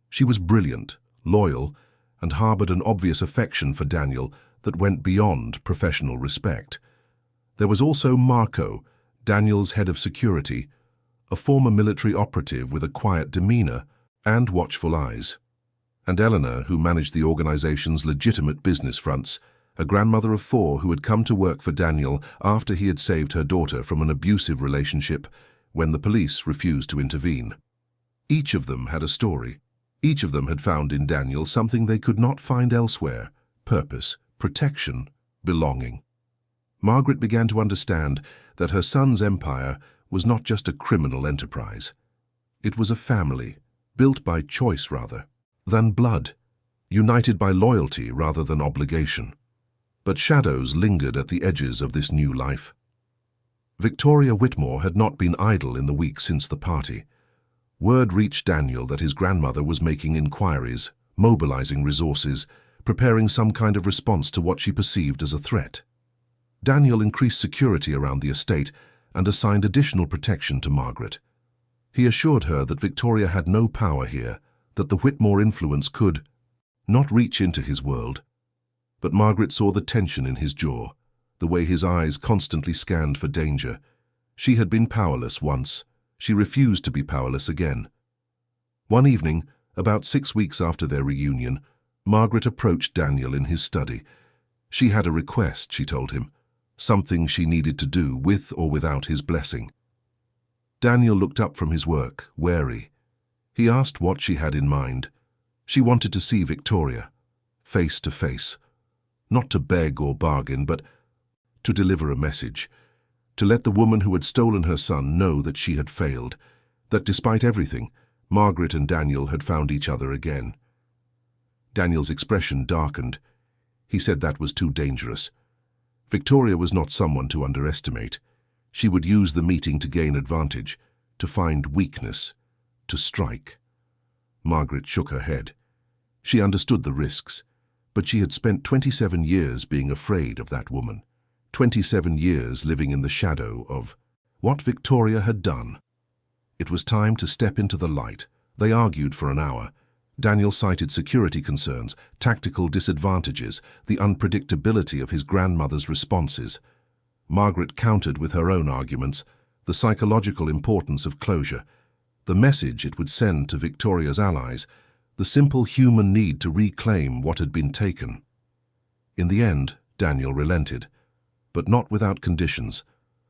She was brilliant, loyal, and harbored an obvious affection for Daniel that went beyond professional respect. There was also Marco, Daniel's head of security, a former military operative with a quiet demeanor and watchful eyes, and Eleanor, who managed the organization's legitimate business fronts, a grandmother of 4 who had come to work for Daniel after he had saved her daughter from an abusive relationship when the police refused to intervene. Each of them had a story. Each of them had found in Daniel something they could not find elsewhere: purpose, protection, belonging. Margaret began to understand that her son's empire was not just a criminal enterprise. It was a family, built by choice rather than blood, united by loyalty rather than obligation. But shadows lingered at the edges of this new life. Victoria Whitmore had not been idle in the weeks since the party. Word reached Daniel that his grandmother was making inquiries, mobilizing resources, preparing some kind of response to what she perceived as a threat. Daniel increased security around the estate and assigned additional protection to Margaret. He assured her that Victoria had no power here, that the Whitmore influence could not reach into his world. But Margaret saw the tension in his jaw, the way his eyes constantly scanned for danger. She had been powerless once. She refused to be powerless again. One evening, About 6 weeks after their reunion, Margaret approached Daniel in his study. She had a request, she told him, something she needed to do with or without his blessing. Daniel looked up from his work, wary. He asked what she had in mind. She wanted to see Victoria, face to face, not to beg or bargain, but to deliver a message, to let the woman who had stolen her son know that she had failed, that despite everything, Margaret and Daniel had found each other again. Daniel's expression darkened. He said that was too dangerous. Victoria was not someone to underestimate. She would use the meeting to gain advantage, to find weakness, to strike. Margaret shook her head. She understood the risks, but she had spent 27 years being afraid of that woman. 27 years living in the shadow of what Victoria had done. It was time to step into the light. They argued for an hour. Daniel cited security concerns, tactical disadvantages, the unpredictability of his grandmother's responses. Margaret countered with her own arguments, the psychological importance of closure, the message it would send to Victoria's allies, the simple human need to reclaim what had been taken. In the end, Daniel relented, but not without conditions.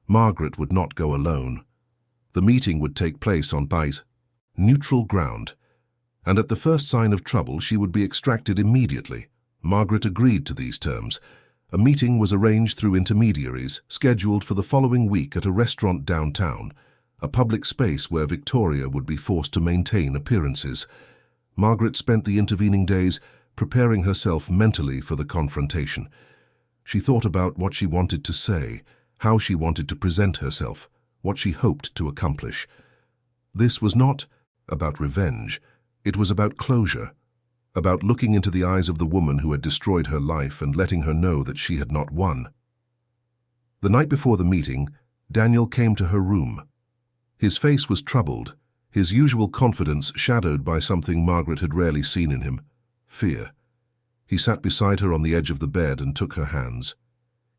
Margaret would not go alone. The meeting would take place on neutral ground, and at the first sign of trouble she would be extracted immediately. Margaret agreed to these terms. A meeting was arranged through intermediaries, scheduled for the following week at a restaurant downtown, a public space where Victoria would be forced to maintain appearances. Margaret spent the intervening days preparing herself mentally for the confrontation. She thought about what she wanted to say, how she wanted to present herself, what she hoped to accomplish. This was not about revenge. It was about closure, about looking into the eyes of the woman who had destroyed her life and letting her know that she had not won. The night before the meeting, Daniel came to her room. His face was troubled, his usual confidence shadowed by something Margaret had rarely seen in him, fear. He sat beside her on the edge of the bed and took her hands.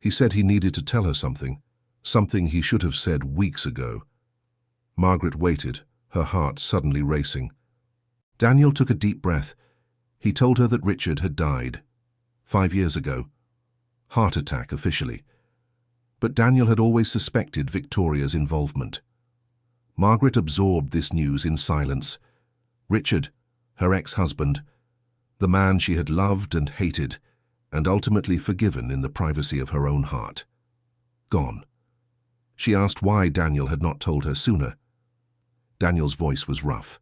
He said he needed to tell her something he should have said weeks ago. Margaret waited, her heart suddenly racing. Daniel took a deep breath. He told her that Richard had died 5 years ago. Heart attack officially. But Daniel had always suspected Victoria's involvement. Margaret absorbed this news in silence. Richard, her ex-husband, the man she had loved and hated, and ultimately forgiven in the privacy of her own heart. Gone. She asked why Daniel had not told her sooner. Daniel's voice was rough.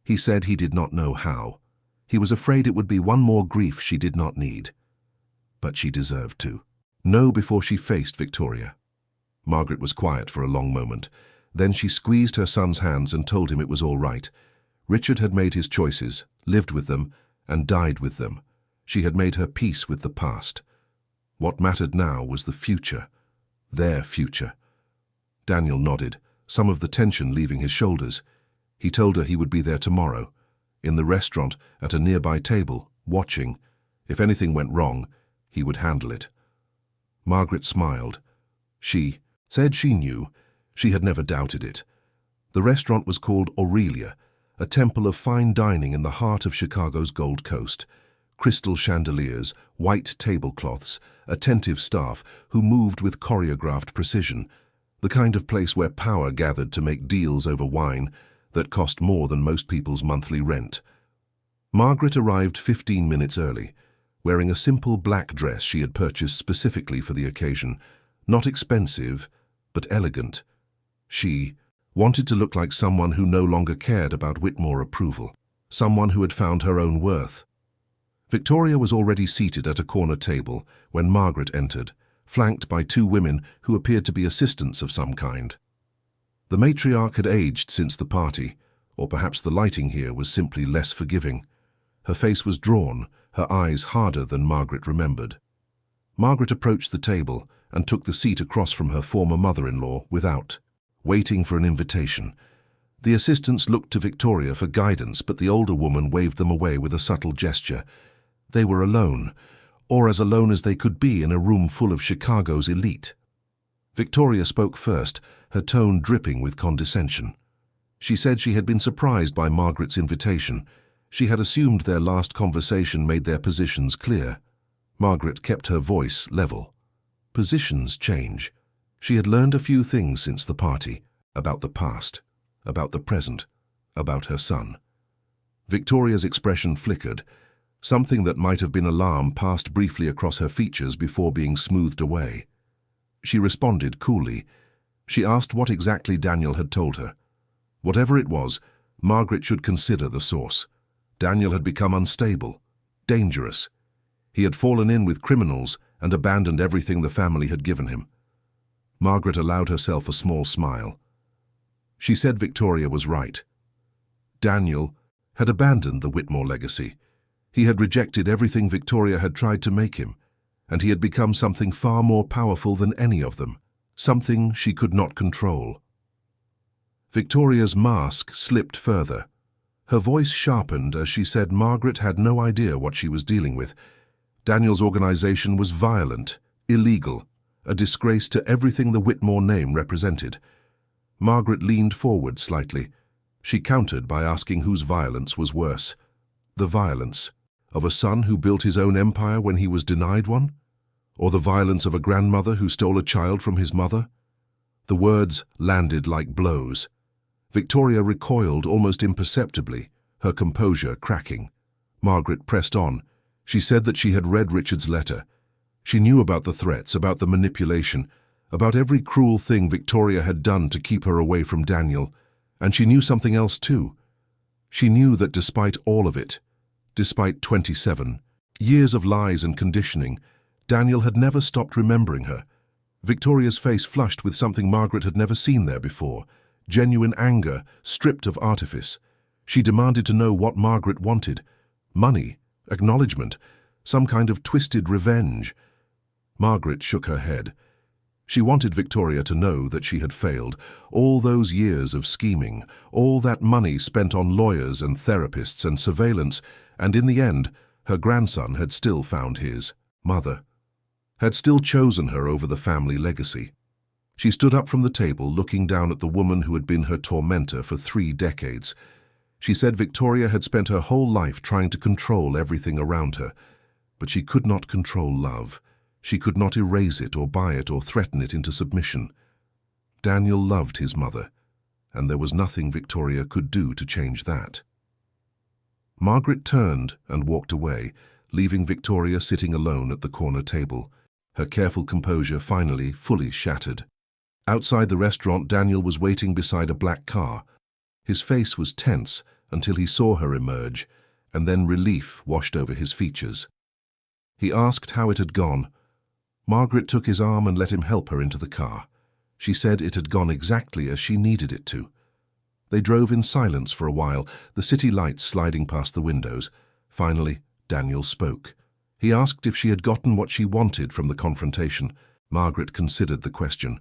He said he did not know how. He was afraid it would be one more grief she did not need. But she deserved to know before she faced Victoria. Margaret was quiet for a long moment. Then she squeezed her son's hands and told him it was all right. Richard had made his choices, lived with them, and died with them. She had made her peace with the past. What mattered now was the future, their future. Daniel nodded, some of the tension leaving his shoulders. He told her he would be there tomorrow, in the restaurant, at a nearby table, watching. If anything went wrong, he would handle it. Margaret smiled. She said she knew. She had never doubted it. The restaurant was called Aurelia, a temple of fine dining in the heart of Chicago's Gold Coast. Crystal chandeliers, white tablecloths, attentive staff who moved with choreographed precision, the kind of place where power gathered to make deals over wine that cost more than most people's monthly rent. Margaret arrived 15 minutes early, wearing a simple black dress she had purchased specifically for the occasion, not expensive, but elegant. She wanted to look like someone who no longer cared about Whitmore approval, someone who had found her own worth. Victoria was already seated at a corner table when Margaret entered, flanked by 2 women who appeared to be assistants of some kind. The matriarch had aged since the party, or perhaps the lighting here was simply less forgiving. Her face was drawn, her eyes harder than Margaret remembered. Margaret approached the table and took the seat across from her former mother-in-law without waiting for an invitation. The assistants looked to Victoria for guidance, but the older woman waved them away with a subtle gesture. They were alone, or as alone as they could be in a room full of Chicago's elite. Victoria spoke first, her tone dripping with condescension. She said she had been surprised by Margaret's invitation, She had assumed their last conversation made their positions clear. Margaret kept her voice level. Positions change. She had learned a few things since the party, about the past, about the present, about her son. Victoria's expression flickered. Something that might have been alarm passed briefly across her features before being smoothed away. She responded coolly. She asked what exactly Daniel had told her. Whatever it was, Margaret should consider the source. Daniel had become unstable, dangerous. He had fallen in with criminals and abandoned everything the family had given him. Margaret allowed herself a small smile. She said Victoria was right. Daniel had abandoned the Whitmore legacy. He had rejected everything Victoria had tried to make him, and he had become something far more powerful than any of them, something she could not control. Victoria's mask slipped further. Her voice sharpened as she said Margaret had no idea what she was dealing with. Daniel's organization was violent, illegal, a disgrace to everything the Whitmore name represented. Margaret leaned forward slightly. She countered by asking whose violence was worse. The violence of a son who built his own empire when he was denied one? Or the violence of a grandmother who stole a child from his mother? The words landed like blows. Victoria recoiled almost imperceptibly, her composure cracking. Margaret pressed on. She said that she had read Richard's letter. She knew about the threats, about the manipulation, about every cruel thing Victoria had done to keep her away from Daniel. And she knew something else too. She knew that despite all of it, despite 27 years of lies and conditioning, Daniel had never stopped remembering her. Victoria's face flushed with something Margaret had never seen there before, genuine anger, stripped of artifice. She demanded to know what Margaret wanted. Money, acknowledgement, some kind of twisted revenge. Margaret shook her head. She wanted Victoria to know that she had failed. All those years of scheming, all that money spent on lawyers and therapists and surveillance, and in the end, her grandson had still found his mother, had still chosen her over the family legacy. She stood up from the table, looking down at the woman who had been her tormentor for 3 decades. She said Victoria had spent her whole life trying to control everything around her, but she could not control love. She could not erase it or buy it or threaten it into submission. Daniel loved his mother, and there was nothing Victoria could do to change that. Margaret turned and walked away, leaving Victoria sitting alone at the corner table, her careful composure finally fully shattered. Outside the restaurant, Daniel was waiting beside a black car. His face was tense until he saw her emerge, and then relief washed over his features. He asked how it had gone. Margaret took his arm and let him help her into the car. She said it had gone exactly as she needed it to. They drove in silence for a while, the city lights sliding past the windows. Finally, Daniel spoke. He asked if she had gotten what she wanted from the confrontation. Margaret considered the question.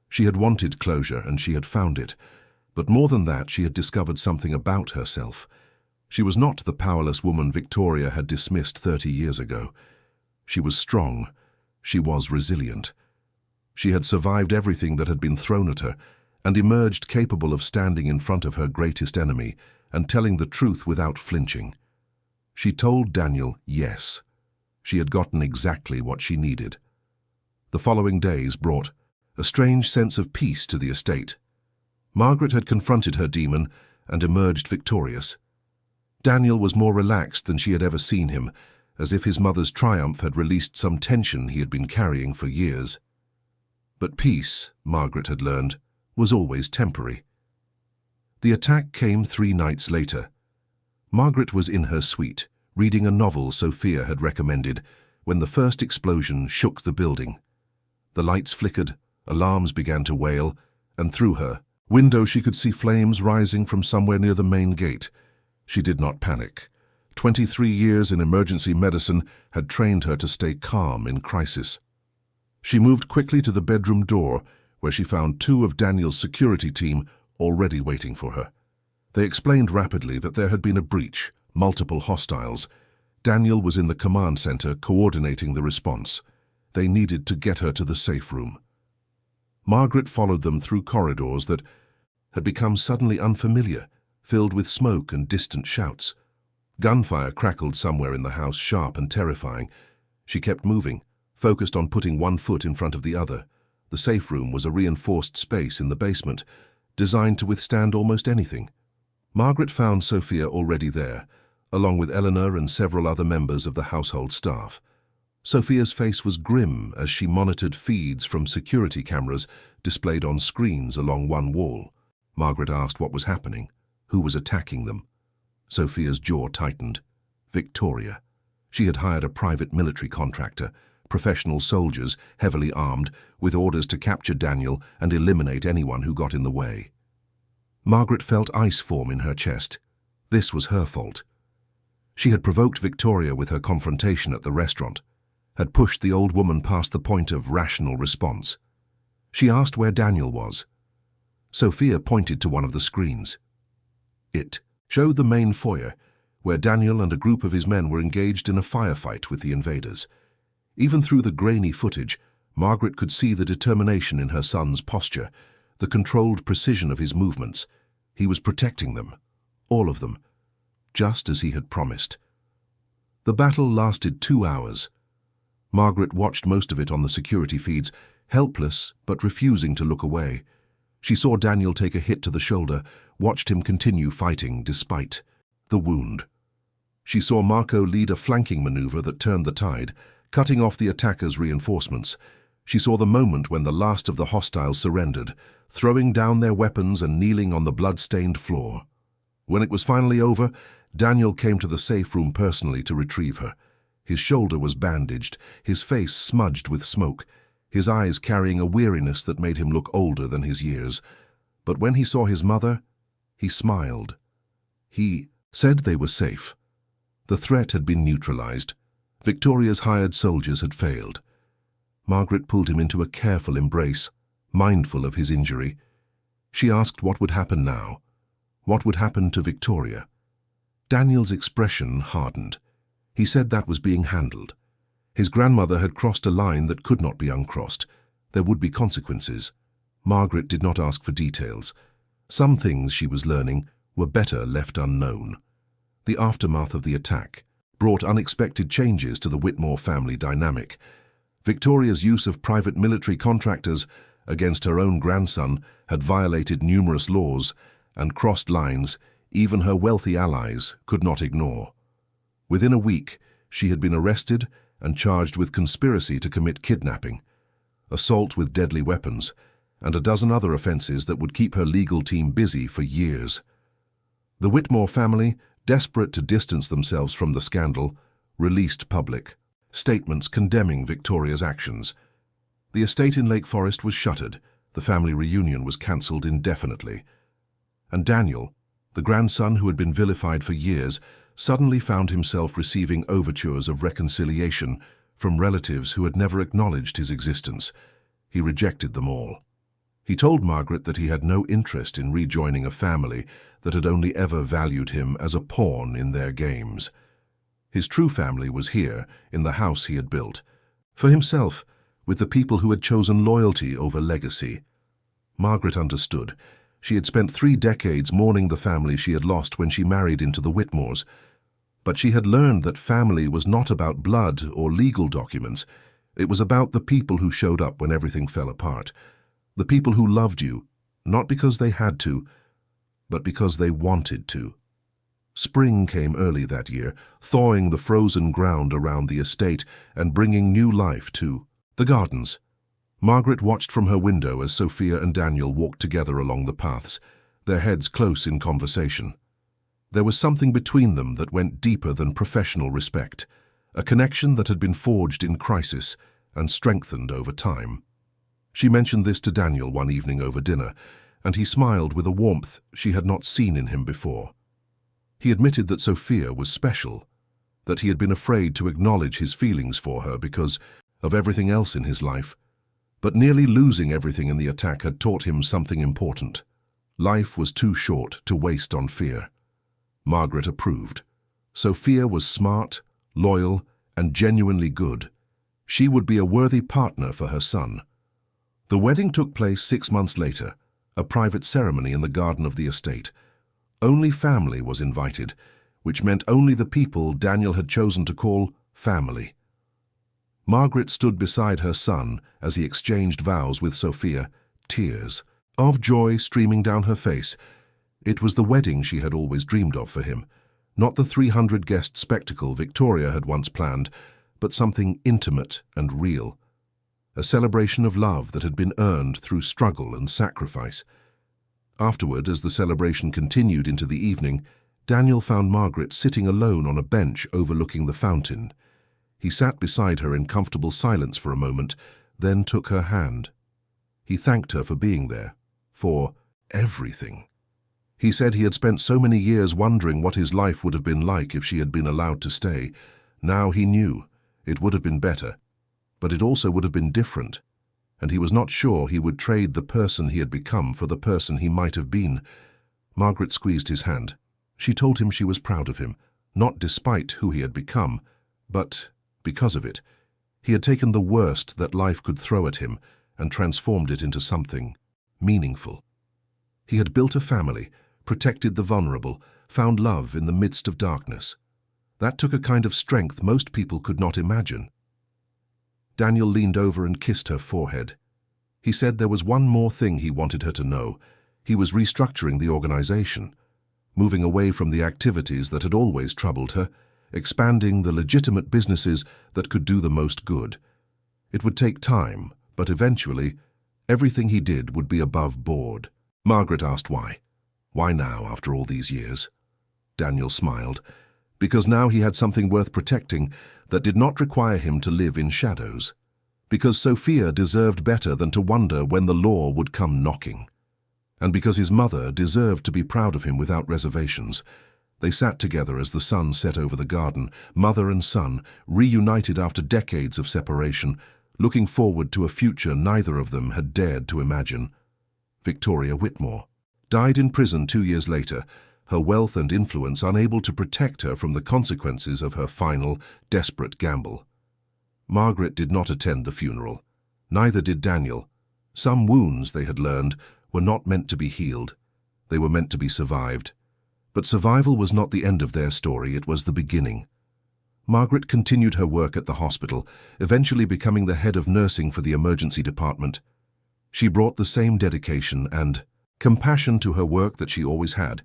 She had wanted closure, and she had found it. But more than that, she had discovered something about herself. She was not the powerless woman Victoria had dismissed 30 years ago. She was strong. She was resilient. She had survived everything that had been thrown at her and emerged capable of standing in front of her greatest enemy and telling the truth without flinching. She told Daniel yes. She had gotten exactly what she needed. The following days brought a strange sense of peace to the estate. Margaret had confronted her demon and emerged victorious. Daniel was more relaxed than she had ever seen him, as if his mother's triumph had released some tension he had been carrying for years. But peace, Margaret had learned, was always temporary. The attack came 3 nights later. Margaret was in her suite, reading a novel Sophia had recommended, when the first explosion shook the building. The lights flickered, alarms began to wail, and through her window she could see flames rising from somewhere near the main gate. She did not panic. 23 years in emergency medicine had trained her to stay calm in crisis. She moved quickly to the bedroom door, where she found 2 of Daniel's security team already waiting for her. They explained rapidly that there had been a breach, multiple hostiles. Daniel was in the command center coordinating the response. They needed to get her to the safe room. Margaret followed them through corridors that had become suddenly unfamiliar, filled with smoke and distant shouts. Gunfire crackled somewhere in the house, sharp and terrifying. She kept moving, focused on putting one foot in front of the other. The safe room was a reinforced space in the basement, designed to withstand almost anything. Margaret found Sophia already there, along with Eleanor and several other members of the household staff. Sophia's face was grim as she monitored feeds from security cameras displayed on screens along one wall. Margaret asked what was happening, who was attacking them. Sophia's jaw tightened. Victoria. She had hired a private military contractor, professional soldiers, heavily armed, with orders to capture Daniel and eliminate anyone who got in the way. Margaret felt ice form in her chest. This was her fault. She had provoked Victoria with her confrontation at the restaurant, had pushed the old woman past the point of rational response. She asked where Daniel was. Sophia pointed to one of the screens. It showed the main foyer, where Daniel and a group of his men were engaged in a firefight with the invaders. Even through the grainy footage, Margaret could see the determination in her son's posture, the controlled precision of his movements. He was protecting them, all of them, just as he had promised. The battle lasted 2 hours. Margaret watched most of it on the security feeds, helpless but refusing to look away. She saw Daniel take a hit to the shoulder, watched him continue fighting despite the wound. She saw Marco lead a flanking maneuver that turned the tide, cutting off the attackers' reinforcements. She saw the moment when the last of the hostiles surrendered, throwing down their weapons and kneeling on the blood-stained floor. When it was finally over, Daniel came to the safe room personally to retrieve her. His shoulder was bandaged, his face smudged with smoke, his eyes carrying a weariness that made him look older than his years. But when he saw his mother, he smiled. He said they were safe. The threat had been neutralized. Victoria's hired soldiers had failed. Margaret pulled him into a careful embrace, mindful of his injury. She asked what would happen now. What would happen to Victoria? Daniel's expression hardened. He said that was being handled. His grandmother had crossed a line that could not be uncrossed. There would be consequences. Margaret did not ask for details. Some things she was learning were better left unknown. The aftermath of the attack brought unexpected changes to the Whitmore family dynamic. Victoria's use of private military contractors against her own grandson had violated numerous laws and crossed lines even her wealthy allies could not ignore. Within a week, she had been arrested and charged with conspiracy to commit kidnapping, assault with deadly weapons, and a dozen other offenses that would keep her legal team busy for years. The Whitmore family, desperate to distance themselves from the scandal, released public statements condemning Victoria's actions. The estate in Lake Forest was shuttered, the family reunion was cancelled indefinitely. And Daniel, the grandson who had been vilified for years, suddenly found himself receiving overtures of reconciliation from relatives who had never acknowledged his existence. He rejected them all. He told Margaret that he had no interest in rejoining a family that had only ever valued him as a pawn in their games. His true family was here, in the house he had built. For himself, with the people who had chosen loyalty over legacy. Margaret understood. She had spent 3 decades mourning the family she had lost when she married into the Whitmores. But she had learned that family was not about blood or legal documents. It was about the people who showed up when everything fell apart. The people who loved you, not because they had to, but because they wanted to. Spring came early that year, thawing the frozen ground around the estate and bringing new life to the gardens. Margaret watched from her window as Sophia and Daniel walked together along the paths, their heads close in conversation. There was something between them that went deeper than professional respect, a connection that had been forged in crisis and strengthened over time. She mentioned this to Daniel one evening over dinner, and he smiled with a warmth she had not seen in him before. He admitted that Sophia was special, that he had been afraid to acknowledge his feelings for her because of everything else in his life. But nearly losing everything in the attack had taught him something important. Life was too short to waste on fear. Margaret approved. Sophia was smart, loyal, and genuinely good. She would be a worthy partner for her son. The wedding took place 6 months later, a private ceremony in the garden of the estate. Only family was invited, which meant only the people Daniel had chosen to call family. Margaret stood beside her son as he exchanged vows with Sophia, tears of joy streaming down her face. It was the wedding she had always dreamed of for him, not the 300-guest spectacle Victoria had once planned, but something intimate and real. A celebration of love that had been earned through struggle and sacrifice. Afterward, as the celebration continued into the evening, Daniel found Margaret sitting alone on a bench overlooking the fountain. He sat beside her in comfortable silence for a moment, then took her hand. He thanked her for being there, for everything. He said he had spent so many years wondering what his life would have been like if she had been allowed to stay. Now he knew it would have been better, but it also would have been different, and he was not sure he would trade the person he had become for the person he might have been. Margaret squeezed his hand. She told him she was proud of him, not despite who he had become, but because of it. He had taken the worst that life could throw at him and transformed it into something meaningful. He had built a family, protected the vulnerable, found love in the midst of darkness. That took a kind of strength most people could not imagine. Daniel leaned over and kissed her forehead. He said there was one more thing he wanted her to know. He was restructuring the organization, moving away from the activities that had always troubled her, expanding the legitimate businesses that could do the most good. It would take time, but eventually, everything he did would be above board. Margaret asked why. Why now, after all these years? Daniel smiled. Because now he had something worth protecting that did not require him to live in shadows. Because Sophia deserved better than to wonder when the law would come knocking. And because his mother deserved to be proud of him without reservations. They sat together as the sun set over the garden, mother and son, reunited after decades of separation, looking forward to a future neither of them had dared to imagine. Victoria Whitmore died in prison 2 years later, her wealth and influence unable to protect her from the consequences of her final, desperate gamble. Margaret did not attend the funeral. Neither did Daniel. Some wounds, they had learned, were not meant to be healed. They were meant to be survived. But survival was not the end of their story, it was the beginning. Margaret continued her work at the hospital, eventually becoming the head of nursing for the emergency department. She brought the same dedication and compassion to her work that she always had,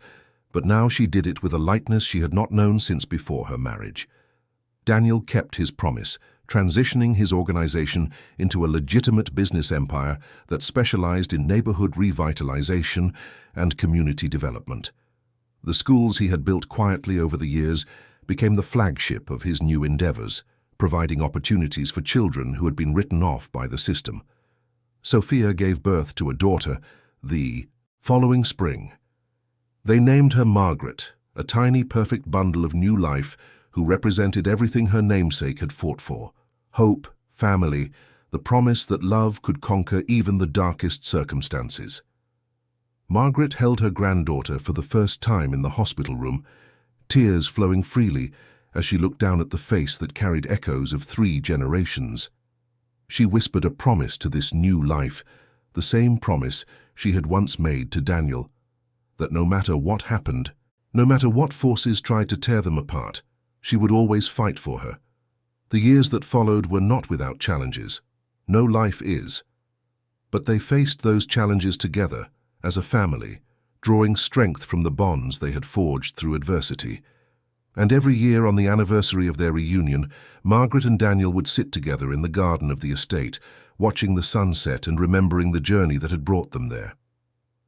but now she did it with a lightness she had not known since before her marriage. Daniel kept his promise, transitioning his organization into a legitimate business empire that specialized in neighborhood revitalization and community development. The schools he had built quietly over the years became the flagship of his new endeavors, providing opportunities for children who had been written off by the system. Sophia gave birth to a daughter the following spring. They named her Margaret, a tiny, perfect bundle of new life who represented everything her namesake had fought for: hope, family, the promise that love could conquer even the darkest circumstances. Margaret held her granddaughter for the first time in the hospital room, tears flowing freely as she looked down at the face that carried echoes of 3 generations. She whispered a promise to this new life, the same promise she had once made to Daniel, that no matter what happened, no matter what forces tried to tear them apart, she would always fight for her. The years that followed were not without challenges. No life is. But they faced those challenges together, as a family, drawing strength from the bonds they had forged through adversity. And every year on the anniversary of their reunion, Margaret and Daniel would sit together in the garden of the estate, watching the sunset and remembering the journey that had brought them there.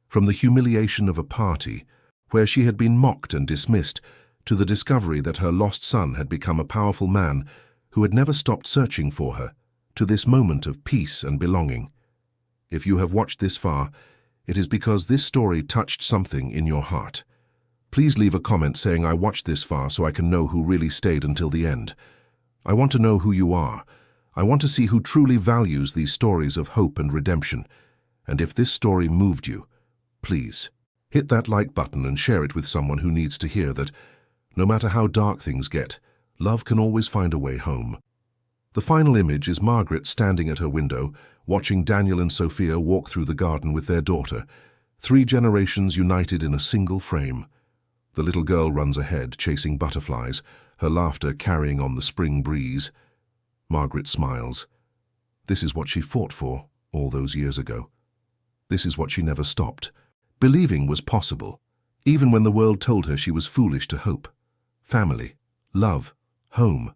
From the humiliation of a party, where she had been mocked and dismissed, to the discovery that her lost son had become a powerful man who had never stopped searching for her, to this moment of peace and belonging. If you have watched this far, it is because this story touched something in your heart. Please leave a comment saying I watched this far so I can know who really stayed until the end. I want to know who you are. I want to see who truly values these stories of hope and redemption. And if this story moved you, please hit that like button and share it with someone who needs to hear that no matter how dark things get, love can always find a way home. The final image is Margaret standing at her window, watching Daniel and Sophia walk through the garden with their daughter, 3 generations united in a single frame. The little girl runs ahead, chasing butterflies, her laughter carrying on the spring breeze. Margaret smiles. This is what she fought for all those years ago. This is what she never stopped. Believing was possible, even when the world told her she was foolish to hope. Family, love, home.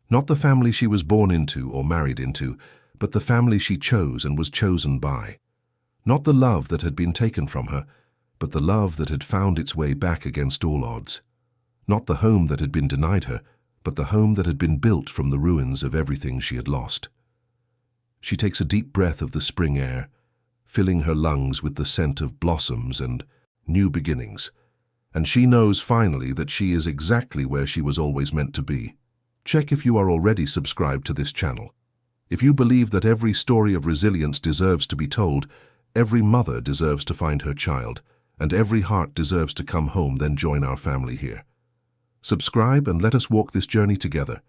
Not the family she was born into or married into, but the family she chose and was chosen by. Not the love that had been taken from her, but the love that had found its way back against all odds. Not the home that had been denied her, but the home that had been built from the ruins of everything she had lost. She takes a deep breath of the spring air, filling her lungs with the scent of blossoms and new beginnings, and she knows finally that she is exactly where she was always meant to be. Check if you are already subscribed to this channel. If you believe that every story of resilience deserves to be told, every mother deserves to find her child, and every heart deserves to come home, then join our family here. Subscribe and let us walk this journey together.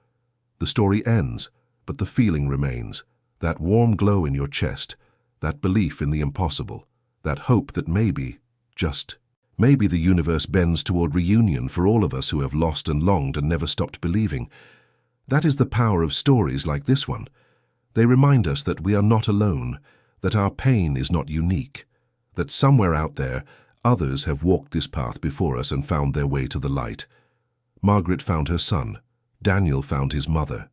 The story ends, but the feeling remains. That warm glow in your chest, that belief in the impossible, that hope that maybe, just maybe, the universe bends toward reunion for all of us who have lost and longed and never stopped believing. That is the power of stories like this one. They remind us that we are not alone, that our pain is not unique, that somewhere out there, others have walked this path before us and found their way to the light. Margaret found her son, Daniel found his mother,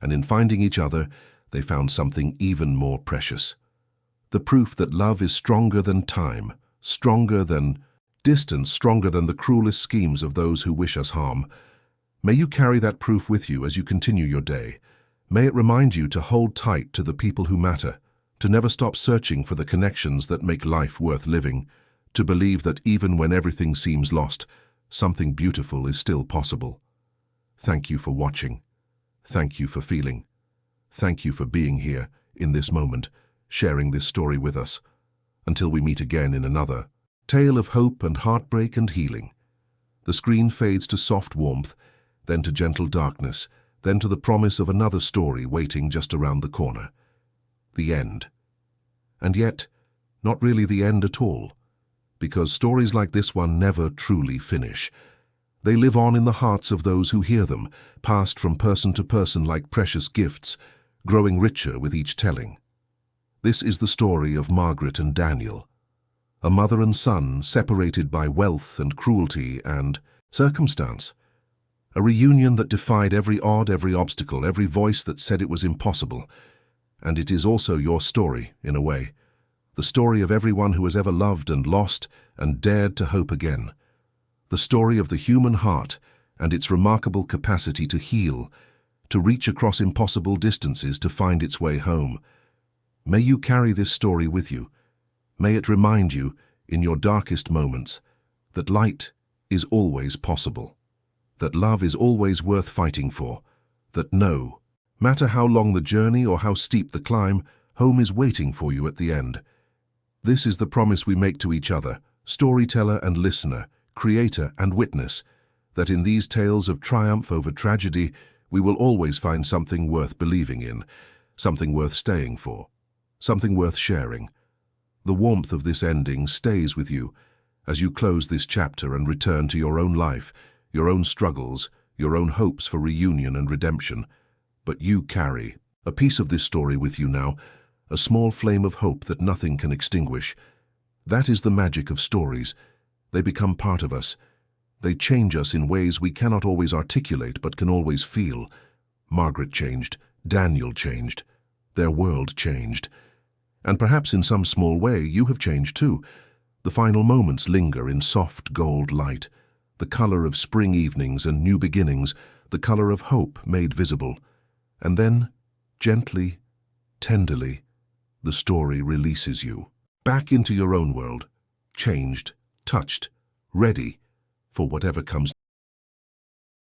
and in finding each other, they found something even more precious. The proof that love is stronger than time, stronger than distance, stronger than the cruelest schemes of those who wish us harm. May you carry that proof with you as you continue your day. May it remind you to hold tight to the people who matter, to never stop searching for the connections that make life worth living, to believe that even when everything seems lost, something beautiful is still possible. Thank you for watching. Thank you for feeling. Thank you for being here in this moment, sharing this story with us. Until we meet again in another tale of hope and heartbreak and healing. The screen fades to soft warmth, then to gentle darkness, then to the promise of another story waiting just around the corner. The end. And yet, not really the end at all, because stories like this one never truly finish. They live on in the hearts of those who hear them, passed from person to person like precious gifts, growing richer with each telling. This is the story of Margaret and Daniel, a mother and son separated by wealth and cruelty and circumstance. A reunion that defied every odd, every obstacle, every voice that said it was impossible. And it is also your story, in a way. The story of everyone who has ever loved and lost and dared to hope again. The story of the human heart and its remarkable capacity to heal, to reach across impossible distances to find its way home. May you carry this story with you. May it remind you, in your darkest moments, that light is always possible, that love is always worth fighting for, that no matter how long the journey or how steep the climb, home is waiting for you at the end. This is the promise we make to each other, storyteller and listener, creator and witness, that in these tales of triumph over tragedy, we will always find something worth believing in, something worth staying for, something worth sharing. The warmth of this ending stays with you as you close this chapter and return to your own life, your own struggles, your own hopes for reunion and redemption. But you carry a piece of this story with you now, a small flame of hope that nothing can extinguish. That is the magic of stories. They become part of us. They change us in ways we cannot always articulate but can always feel. Margaret changed, Daniel changed, their world changed. And perhaps in some small way you have changed too. The final moments linger in soft gold light, the color of spring evenings and new beginnings, the color of hope made visible. And then, gently, tenderly, the story releases you back into your own world, changed, touched, ready for whatever comes.